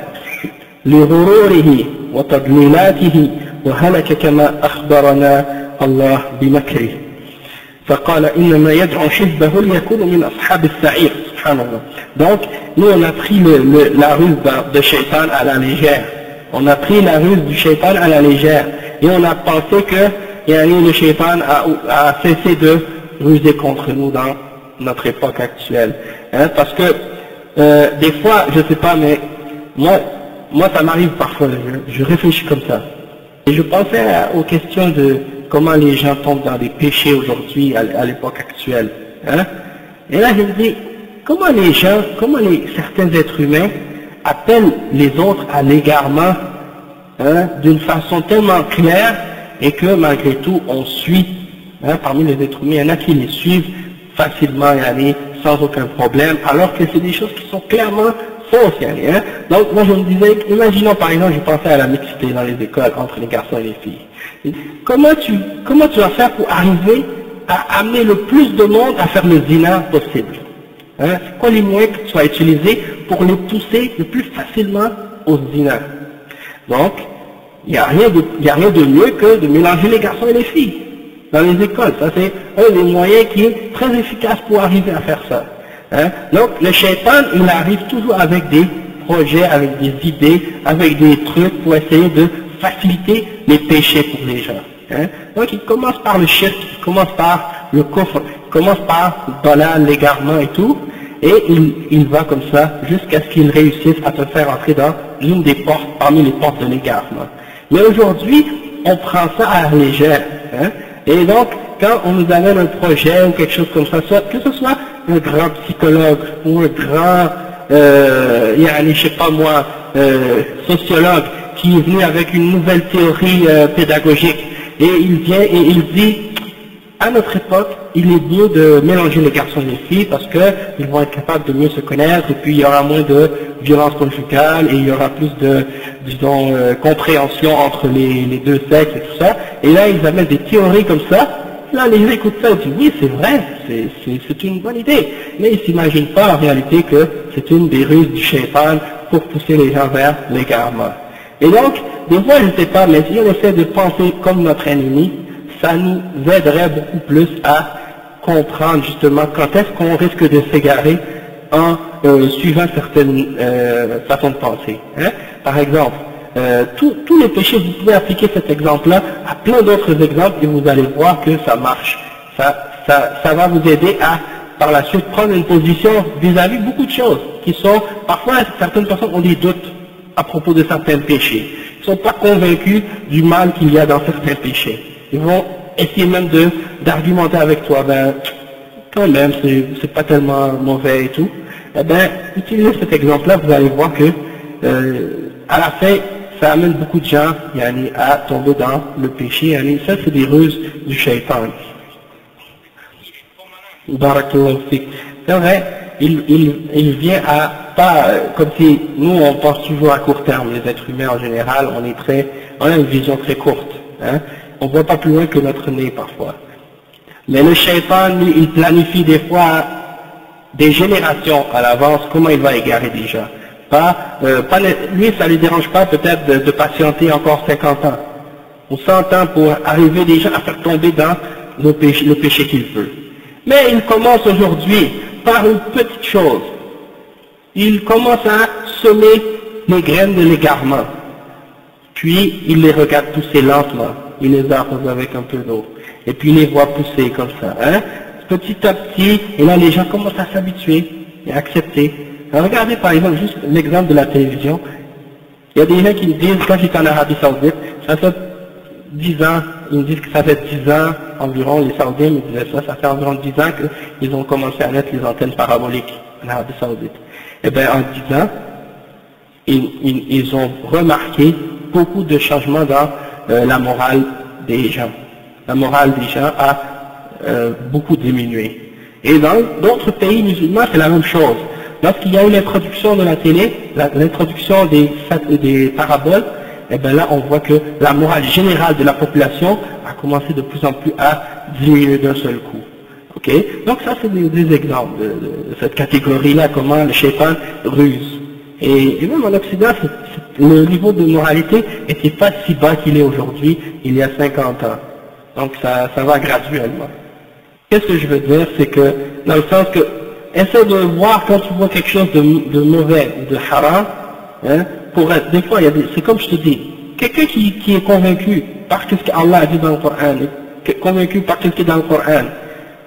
لغروره وتضليلاته وهلك كما أخبرنا الله بمكره فقال إنما يدعو حزبه ليكون من أصحاب السعير. Subhanallah. Donc nous on a pris la ruse de Shaitan à la légère, on a pris la ruse du Shaitan à la légère, et on a pensé que le Shaitan a cessé de ruser contre nous dans notre époque actuelle, parce que des fois, je sais pas, mais moi ça m'arrive parfois, je réfléchis comme ça, et je pensais aux questions de comment les gens tombent dans des péchés aujourd'hui à l'époque actuelle, et là je me dis, comment certains êtres humains appellent les autres à l'égarement d'une façon tellement claire, et que malgré tout on suit, parmi les êtres humains, il y en a qui les suivent facilement, sans aucun problème, alors que c'est des choses qui sont clairement fausses. Donc moi je me disais, imaginons par exemple, je pensais à la mixité dans les écoles entre les garçons et les filles. Comment tu vas faire pour arriver à amener le plus de monde à faire le zina possible? C'est quoi les moyens que tu vas utiliser pour les pousser le plus facilement au zina? Donc, il n'y a rien de mieux que de mélanger les garçons et les filles dans les écoles. Ça c'est un des moyens qui est très efficace pour arriver à faire ça. Donc le shaitan, il arrive toujours avec des projets, avec des idées, avec des trucs pour essayer de faciliter les péchés pour les gens. Donc il commence par le shirk, il commence par le kufr, il commence par l'égarement et tout, et il va comme ça jusqu'à ce qu'il réussisse à te faire entrer dans l'une des portes, parmi les portes de l'égarement. Mais aujourd'hui, on prend ça à la légère, et donc quand on nous amène un projet ou quelque chose comme ça, que ce soit un grand psychologue ou un grand je sais pas moi, sociologue qui est venu avec une nouvelle théorie pédagogique, et il vient et il dit, à notre époque, il est mieux de mélanger les garçons et les filles parce qu'ils vont être capables de mieux se connaître, et puis il y aura moins de violence conjugale, et il y aura plus de, disons, compréhension entre les deux sexes et tout ça. Et là, ils amènent des théories comme ça. Là, les gens écoutent ça et disent, oui, c'est vrai, c'est une bonne idée. Mais ils ne s'imaginent pas en réalité que c'est une des ruses du shaitan pour pousser les gens vers l'égarement. Et donc, des fois, je ne sais pas, mais si on essaie de penser comme notre ennemi, ça nous aiderait beaucoup plus à comprendre justement quand est-ce qu'on risque de s'égarer en suivant certaines façons de penser. Hein? Par exemple, tous les péchés, vous pouvez appliquer cet exemple-là à plein d'autres exemples et vous allez voir que ça marche. Ça va vous aider à, par la suite, prendre une position vis-à-vis beaucoup de choses qui sont, parfois certaines personnes ont des doutes à propos de certains péchés. Ils ne sont pas convaincus du mal qu'il y a dans certains péchés. Ils vont essayer même d'argumenter avec toi, ben, quand même, c'est pas tellement mauvais et tout. Eh ben, utilisez cet exemple-là, vous allez voir que, à la fin, ça amène beaucoup de gens, à tomber dans le péché. Ça, c'est des ruses du shaitan. Barakallahu fik. C'est vrai, il vient à pas, comme si nous on pense toujours à court terme, les êtres humains en général, on a une vision très courte. Hein? On ne voit pas plus loin que notre nez parfois. Mais le shaitan, lui, il planifie des fois des générations à l'avance comment il va égarer des gens. Lui, ça ne lui dérange pas peut-être de patienter encore 50 ans ou 100 ans pour arriver déjà à faire tomber dans le péché qu'il veut. Mais il commence aujourd'hui par une petite chose. Il commence à semer les graines de l'égarement. Puis il les regarde pousser lentement. Il les arrose avec un peu d'eau. Et puis il les voit pousser comme ça. Hein? Petit à petit, et là les gens commencent à s'habituer et à accepter. Alors, regardez par exemple juste l'exemple de la télévision. Il y a des gens qui me disent, quand j'étais en Arabie Saoudite, ça fait 10 ans, ils me disent que ça fait 10 ans environ, les Saoudiens me disaient ça fait environ 10 ans qu'ils ont commencé à mettre les antennes paraboliques en Arabie Saoudite. Et bien en 10 ans, ils ont remarqué beaucoup de changements dans la morale des gens. La morale des gens a beaucoup diminué. Et dans d'autres pays musulmans, c'est la même chose. Lorsqu'il y a eu l'introduction de la télé, l'introduction des paraboles, et bien là on voit que la morale générale de la population a commencé de plus en plus à diminuer d'un seul coup. Okay? Donc ça c'est des exemples de cette catégorie-là, comment le shaitan ruse. Et même en Occident, le niveau de moralité n'était pas si bas qu'il est aujourd'hui, il y a 50 ans. Donc ça va graduellement. Qu'est-ce que je veux dire, c'est que, dans le sens que, essaie de voir quand tu vois quelque chose de mauvais ou de haram, hein, des fois, c'est comme je te dis, quelqu'un qui est convaincu par ce qu'Allah a dit dans le Coran, convaincu par ce qui est dans le Coran,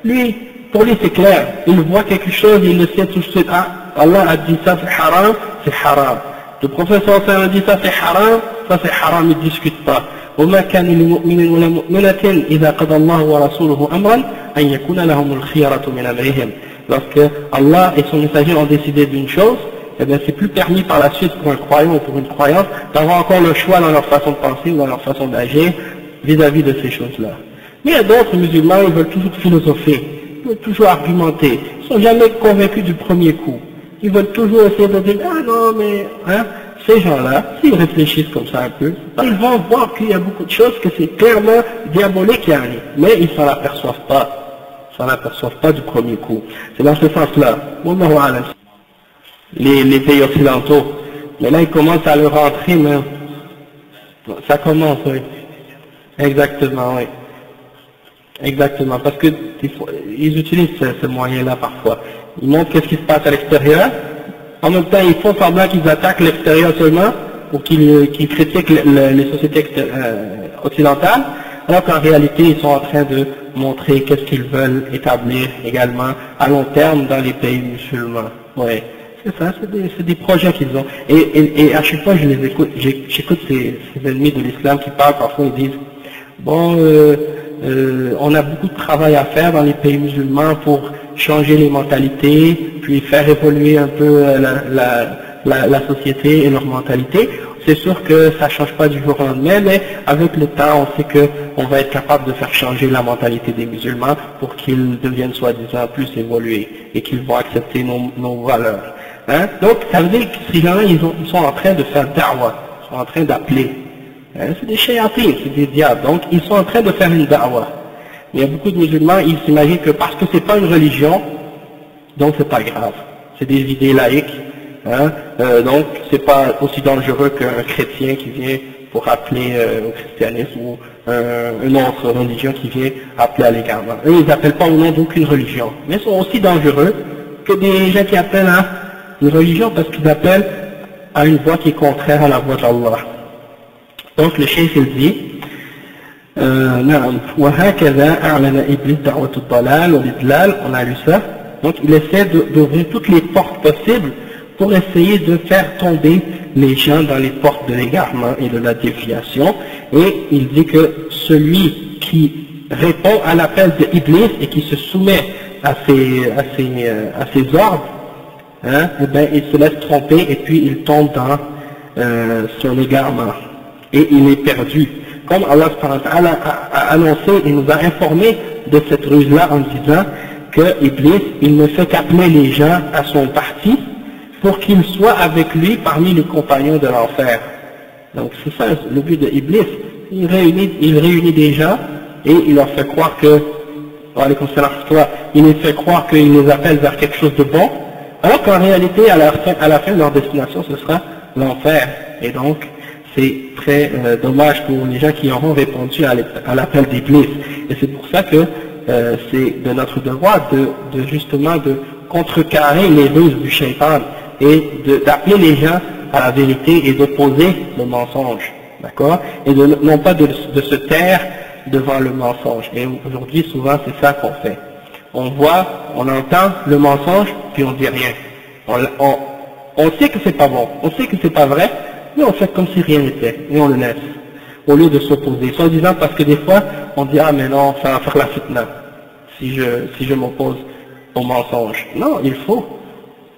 lui, pour lui c'est clair, il voit quelque chose, il le sait tout de suite, ah, Allah a dit ça c'est haram, c'est haram. Le prophète sallallahu alayhi wa sallam a dit ça c'est haram, il ne discute pas. وما كان لمؤمن ولا مؤمنة إذا قضى الله ورسوله أمرا أن يكون لهم الخيرة من أمرهم. Lorsque Allah et son messager ont décidé d'une chose, eh bien c'est plus permis par la suite pour un croyant ou pour une croyante d'avoir encore le choix dans leur façon de penser ou dans leur façon d'agir vis-à-vis de ces choses-là. Mais il y a d'autres musulmans, ils veulent toujours philosopher, ils veulent toujours argumenter, ils ne sont jamais convaincus du premier coup. Ils veulent toujours essayer de dire, ah non mais, hein, ces gens-là, s'ils réfléchissent comme ça un peu, ils vont voir qu'il y a beaucoup de choses que c'est clairement diabolique, mais ils ne s'en aperçoivent pas. Ils s'en aperçoivent pas du premier coup. C'est dans ce sens-là. Les pays occidentaux. Mais là, ils commencent à leur rentrer, mais ça commence, oui. Exactement, oui. Exactement, parce que ils utilisent ce moyen-là parfois. Ils montrent qu'est-ce qui se passe à l'extérieur. En même temps, ils font semblant qu'ils attaquent l'extérieur seulement, ou qu'ils critiquent les sociétés occidentales, alors qu'en réalité, ils sont en train de montrer qu'est-ce qu'ils veulent établir également à long terme dans les pays musulmans. Ouais, c'est ça, c'est des projets qu'ils ont. Et à chaque fois, je les écoute, j'écoute ces ennemis de l'islam qui parlent, parfois ils disent, bon, on a beaucoup de travail à faire dans les pays musulmans pour changer les mentalités, puis faire évoluer un peu la société et leur mentalité. C'est sûr que ça ne change pas du jour au lendemain, mais avec le temps, on sait qu'on va être capable de faire changer la mentalité des musulmans pour qu'ils deviennent soi-disant plus évolués et qu'ils vont accepter nos valeurs. Hein? Donc, ça veut dire que ces gens-là, ils sont en train de faire da'wah, ils sont en train d'appeler. Hein? C'est des shayatines, c'est des diables, donc ils sont en train de faire une da'wah. Il y a beaucoup de musulmans, ils s'imaginent que parce que c'est pas une religion, donc c'est pas grave. C'est des idées laïques. Hein, donc c'est pas aussi dangereux qu'un chrétien qui vient pour appeler au christianisme ou une autre religion qui vient appeler à l'égarement. Eux ils n'appellent pas au nom d'aucune religion, mais ils sont aussi dangereux que des gens qui appellent à une religion parce qu'ils appellent à une voie qui est contraire à la voie d'Allah. Donc le cheikh il dit نعم وهكذا أعلن إبليس دعوة الضلال والإضلال, on a lu ça. Donc il essaie d'ouvrir toutes les portes possibles pour essayer de faire tomber les gens dans les portes de l'égarement et de la déviation. Et il dit que celui qui répond à l'appel de Iblis et qui se soumet à ses ordres, hein, eh bien, il se laisse tromper et puis il tombe dans son égarement. Et il est perdu. Comme Allah a annoncé et nous a informé de cette ruse-là en disant que Iblis, il ne fait qu'appeler les gens à son parti pour qu'ils soient avec lui parmi les compagnons de l'enfer. Donc c'est ça le but de Iblis. Il réunit des gens et il leur fait croire que, il les fait croire qu'il les appelle vers quelque chose de bon, alors qu'en réalité, à la fin de leur destination, ce sera l'enfer. Et donc, c'est très dommage pour les gens qui auront répondu à l'appel d'Iblis. Et c'est pour ça que c'est de notre devoir justement de contrecarrer les ruses du shaitan et d'appeler les gens à la vérité et d'opposer le mensonge, d'accord, et non pas de se taire devant le mensonge. Et aujourd'hui, souvent, c'est ça qu'on fait. On voit, on entend le mensonge, puis on dit rien. On sait que c'est pas bon, on sait que c'est pas vrai, mais on fait comme si rien n'était, et on le laisse, au lieu de s'opposer. Soit disant parce que des fois, on dit, ah mais non, ça va faire la fitna, si je m'oppose au mensonge. Non, il faut.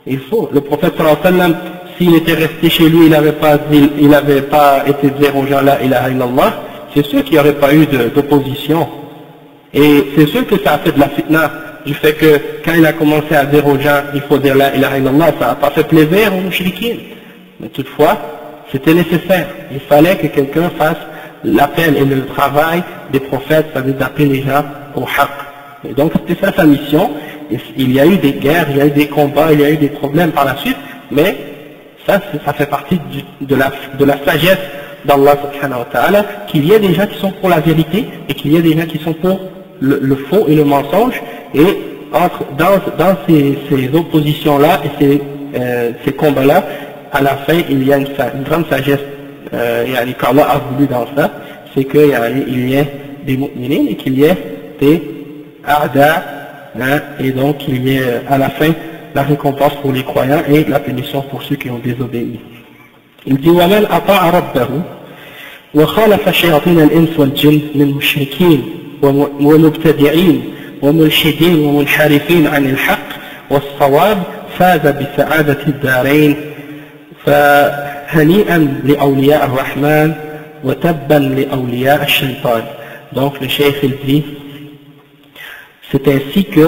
Le prophète sallallahu alayhi wa sallam, s'il était resté chez lui, il n'avait pas été dire aux gens la ilaha illallah, c'est sûr qu'il n'y aurait pas eu d'opposition. Et c'est sûr que ça a fait de la fitna, du fait que quand il a commencé à dire aux gens, il faut dire la ilaha illallah, ça n'a pas fait plaisir aux mouchriquins. Mais toutefois, c'était nécessaire. Il fallait que quelqu'un fasse l'appel et le travail des prophètes, c'est-à-dire d'appeler les gens au haqq. Et donc c'était ça sa mission. Il y a eu des guerres, il y a eu des combats, il y a eu des problèmes par la suite, mais ça fait partie de la sagesse d'Allah subhanahu wa ta'ala, qu'il y ait des gens qui sont pour la vérité et qu'il y ait des gens qui sont pour le faux et le mensonge, et dans ces oppositions-là et ces combats-là, à la fin il y a une grande sagesse qu'Allah a voulu dans ça, c'est qu'il y ait des mu'minines et qu'il y ait des a'da, hein, et donc il y ait à la fin la récompense pour les croyants et la punition pour ceux qui ont désobéi. Il dit وَمَنْ أَطَاعَ رَبَّهُ وَخَالَفَ شَيَاطِينَ الْإِنسِ وَالْجِنِّ مِنْ مُشْرِكِينَ ومبتدعين وملحدين ومنحرفين عن الحق والصواب فاز بسعادة الدارين فهنيئا لأولياء الرحمن وتبا لأولياء الشيطان. Donc le cheikh il dit, c'est ainsi que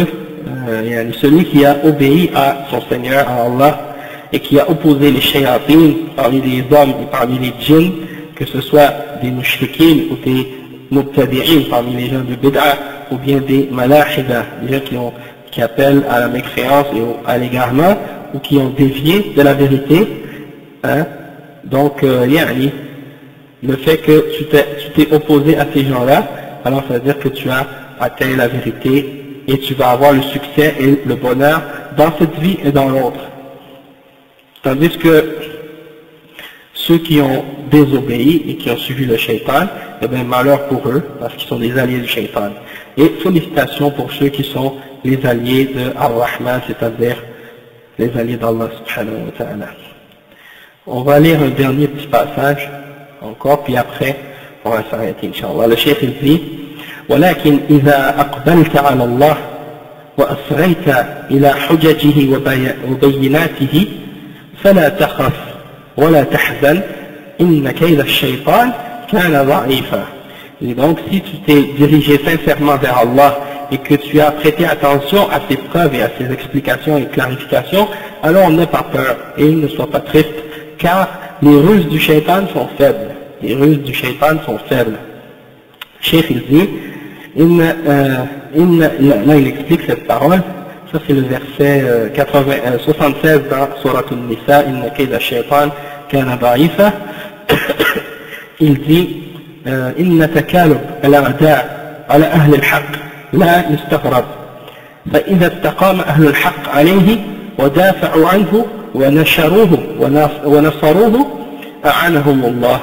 celui qui a obéi à son Seigneur, à Allah, et qui a opposé les shayatines parmi les hommes et parmi les djinns, que ce soit des mushrikines ou des mubtadi'in parmi les gens de bid'a, ou bien des malahida, des gens qui appellent à la mécréance et à l'égarement, ou qui ont dévié de la vérité, hein. Donc le fait que tu t'es opposé à ces gens-là, alors ça veut dire que tu as atteint la vérité et tu vas avoir le succès et le bonheur dans cette vie et dans l'autre. Tandis que ceux qui ont désobéi et qui ont suivi le shaitan, eh bien malheur pour eux, parce qu'ils sont des alliés du shaitan. Et félicitations pour ceux qui sont les alliés de Ar-Rahman, c'est-à-dire les alliés d'Allah subhanahu wa ta'ala. On va lire un dernier petit passage encore, puis après on va s'arrêter, Inch'Allah. Le cheikh il dit, ولكن إذا أقبلت على الله وأصغيت إلى حججه وبيناته فلا تخف ولا تحزن إن كيد الشيطان كان ضعيفا. Et donc si tu t'es dirigé sincèrement vers Allah et que tu as prêté attention à ses preuves et à ses explications et clarifications, alors n'aie pas peur et ne sois pas triste, car les ruses du shaitan sont faibles. Les ruses du shaitan sont faibles. Cheikh il dit, là il explique cette parole, ça c'est le verset 76 dans Surat An-Nisa, Inna kayda shaitan kana da'ifa. Il dit, إن تكالب الأعداء على أهل الحق لا يستغرب، فإذا استقام أهل الحق عليه ودافعوا عنه ونشروه ونصروه أعانهم الله،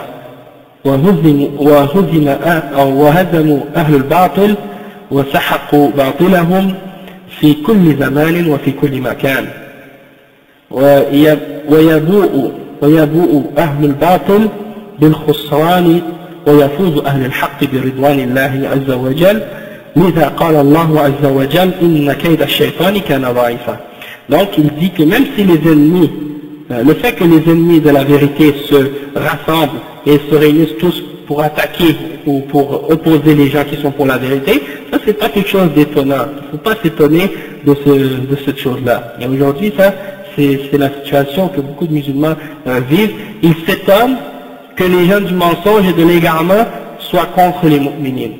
وهزموا أهل الباطل وسحقوا باطلهم في كل زمان وفي كل مكان، ويبوء أهل الباطل بالخسران ويفوز أهل الحق برضوان الله عز وجل، لذا قال الله عز وجل إن كيد الشيطان كان ضعيفا. Donc il dit que même si les ennemis, le fait que les ennemis de la vérité se rassemblent et se réunissent tous pour attaquer ou pour opposer les gens qui sont pour la vérité, ça c'est pas quelque chose d'étonnant. Il ne faut pas s'étonner de cette chose-là. Et aujourd'hui ça c'est la situation que beaucoup de musulmans vivent. Ils s'étonnent que les gens du mensonge et de l'égarement soient contre les mu'minines.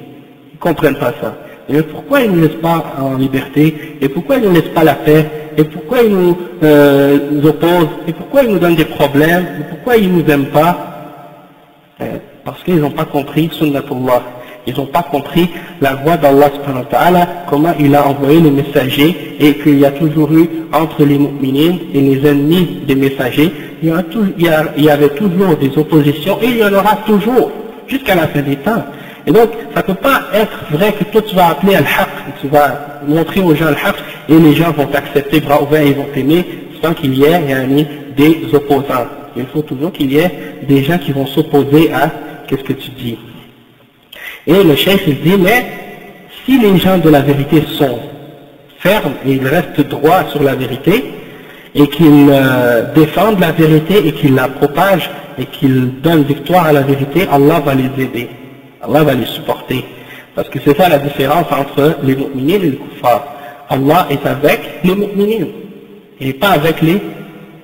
Ils ne comprennent pas ça. Et pourquoi ils ne nous laissent pas en liberté? Et pourquoi ils ne nous laissent pas la paix? Et pourquoi ils nous opposent? Et pourquoi ils nous donnent des problèmes? Et pourquoi ils ne nous aiment pas? Parce qu'ils n'ont pas compris Sunnatullah. Ils n'ont pas compris la voie d'Allah subhanahu wa ta'ala, comment il a envoyé les messagers, et qu'il y a toujours eu entre les mu'minines et les ennemis des messagers, il y avait toujours des oppositions, et il y en aura toujours, jusqu'à la fin des temps. Et donc, ça ne peut pas être vrai que toi tu vas appeler al-haq, tu vas montrer aux gens al-haq, et les gens vont t'accepter bras ouverts, ils vont t'aimer, sans qu'il y ait des opposants. Il faut toujours qu'il y ait des gens qui vont s'opposer à qu'est-ce que tu dis. Et le cheikh il dit, mais si les gens de la vérité sont fermes et ils restent droits sur la vérité, et qu'ils défendent la vérité et qu'ils la propagent et qu'ils donnent victoire à la vérité, Allah va les aider, Allah va les supporter. Parce que c'est ça la différence entre les mu'minines et les kuffars. Allah est avec les mu'minines et pas avec les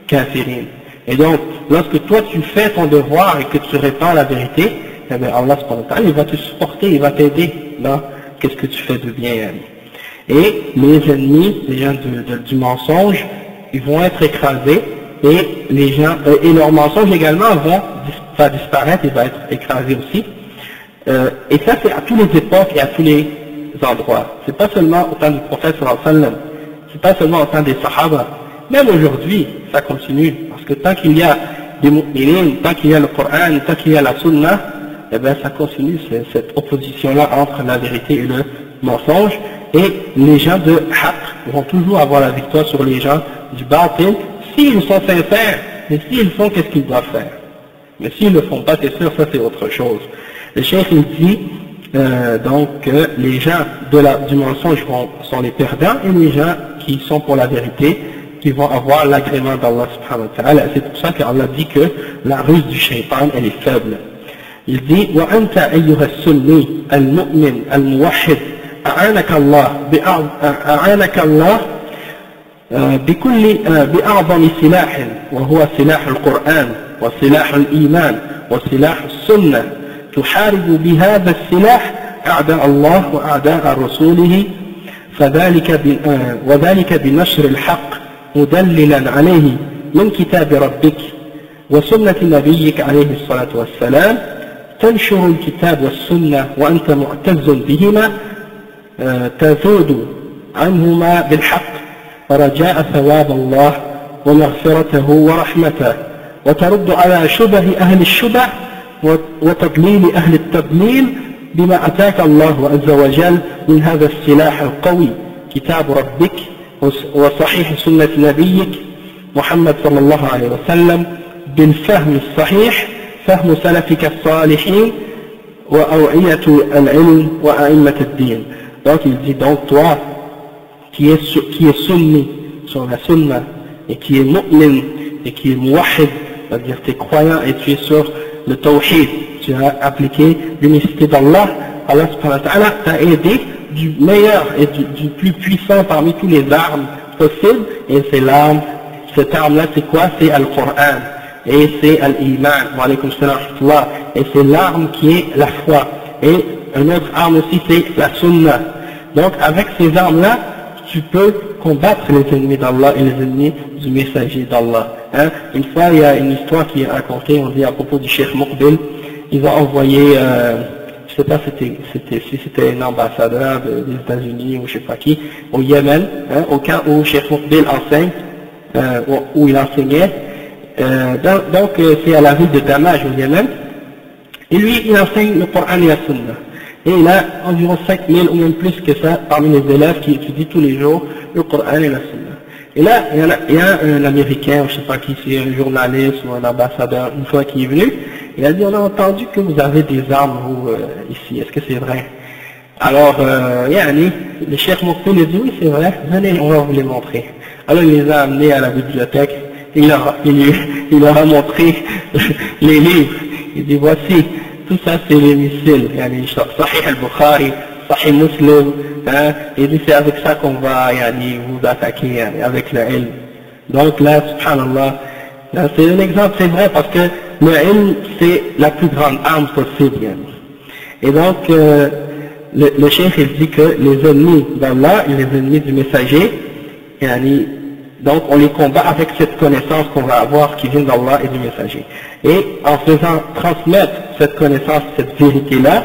kafirines. Et donc, lorsque toi tu fais ton devoir et que tu répands la vérité, eh bien Allah subhanahu wa ta'ala, il va te supporter, il va t'aider dans qu'est-ce que tu fais de bien. Et les ennemis, les gens du mensonge, ils vont être écrasés, et les gens et leur mensonge également va disparaître, il va être écrasé aussi. Et ça c'est à toutes les époques et à tous les endroits. C'est pas seulement au temps du prophète sallallahu alayhi wa sallam, c'est pas seulement au temps des sahaba. Même aujourd'hui, ça continue, parce que tant qu'il y a des mu'minines, tant qu'il y a le Coran, tant qu'il y a la Sunna, eh bien ça continue cette opposition-là entre la vérité et le mensonge, et les gens de haqq vont toujours avoir la victoire sur les gens du batil, s'ils sont sincères, mais s'ils font, qu'est-ce qu'ils doivent faire? Mais s'ils ne le font pas, c'est sûr, ça c'est autre chose. Le cheikh il dit donc que les gens du mensonge sont les perdants, et les gens qui sont pour la vérité, qui vont avoir l'agrément d'Allah subhanahu wa ta'ala. C'est pour ça qu'Allah dit que la ruse du shaitan elle est faible. Il dit وأنت أيها السني المؤمن الموحد أعانك الله بأعظم سلاح، وهو سلاح القرآن وسلاح الإيمان وسلاح السنة، تحارب بهذا السلاح أعداء الله وأعداء رسوله، وذلك بنشر الحق مدللا عليه من كتاب ربك وسنة نبيك عليه الصلاة والسلام، تنشر الكتاب والسنة وأنت معتز بهما، تذود عنهما بالحق رجاء ثواب الله ومغفرته ورحمته، وترد على شبه أهل الشبه وتضليل أهل التضليل بما أتاك الله عز وجل من هذا السلاح القوي، كتاب ربك وصحيح سنة نبيك محمد صلى الله عليه وسلم، بالفهم الصحيح فهم سلفك الصالحين وأوعية العلم وأئمة الدين. Donc il dit donc toi qui est sunni, sur la sunna, et qui est mu'min, et qui est muwahhid, c'est-à-dire tu es croyant et tu es sur le tawhid, tu as appliqué l'unicité d'Allah, Allah subhanahu wa ta'ala t'a aidé du meilleur et du plus puissant parmi tous les armes possibles, et c'est l'arme, cette arme-là c'est quoi? C'est Al-Qur'an, et c'est Al-Iman, wa alaykum salam wa rahmatullah, et c'est l'arme qui est la foi, et une autre arme aussi c'est la sunna. Donc avec ces armes-là, tu peux combattre les ennemis d'Allah et les ennemis du messager d'Allah. Hein? Une fois, il y a une histoire qui est racontée, on dit à propos du Cheikh Muqbil, ils ont envoyé, je sais pas si c'était un ambassadeur des États-Unis ou je sais pas qui, au Yémen, hein, au camp où Cheikh Muqbil enseigne, où il enseignait. Donc c'est à la ville de Damaj au Yémen, et lui il enseigne le Coran et la Sunna. Et il a environ 5000 ou même plus que ça parmi les élèves qui étudient tous les jours le Coran et la Sunna. Et là, il y a un Américain, ou je ne sais pas qui c'est, un journaliste ou un ambassadeur, une fois qui est venu, il a dit, on a entendu que vous avez des armes vous, ici, est-ce que c'est vrai? Alors, le Cheikh Muqbil a dit, oui c'est vrai, venez, on va vous les montrer. Alors il les a amenés à la bibliothèque, il leur a montré les livres, il dit, voici, tout ça c'est les missiles, Sahih al-Bukhari, Sahih Muslim, hein, et dit c'est avec ça qu'on va vous attaquer avec le ilm. Donc là, subhanallah, c'est un exemple, c'est vrai parce que le ilm c'est la plus grande arme possible. Et donc le cheikh il dit que les ennemis d'Allah et les ennemis du messager, donc on les combat avec cette connaissance qu'on va avoir qui vient d'Allah et du messager. Et en faisant transmettre cette connaissance, cette vérité-là,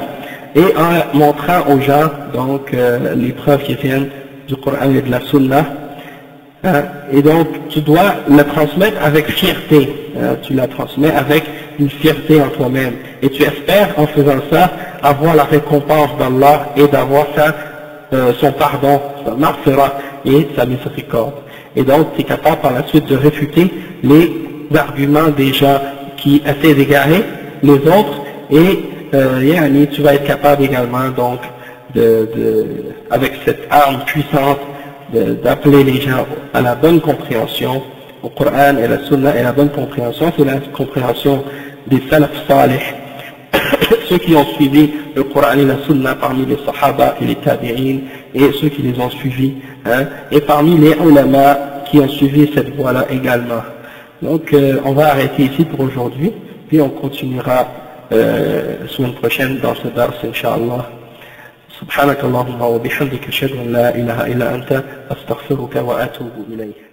et en montrant aux gens donc les preuves qui viennent du Coran et de la Sunna, et donc tu dois la transmettre avec fierté, tu la transmets avec une fierté en toi-même, et tu espères en faisant ça avoir la récompense d'Allah et d'avoir son pardon, sa maghfira et sa miséricorde. Et donc tu es capable par la suite de réfuter les arguments des gens qui essaient d'égarer les autres, et tu vas être capable également donc avec cette arme puissante d'appeler les gens à la bonne compréhension au Coran et la Sunna. Et la bonne compréhension, c'est la compréhension des salaf salih, ceux qui ont suivi le Coran et la Sunna parmi les Sahaba et les Tabi'in, et ceux qui les ont suivis, et parmi les ulama qui ont suivi cette voie-là également. Donc on va arrêter ici pour aujourd'hui, puis on continuera semaine prochaine dans ce dars, Inch'Allah. سبحانك اللهم وبحمدك أشهد أن لا إله إلا أنت أستغفرك وأتوب إليك.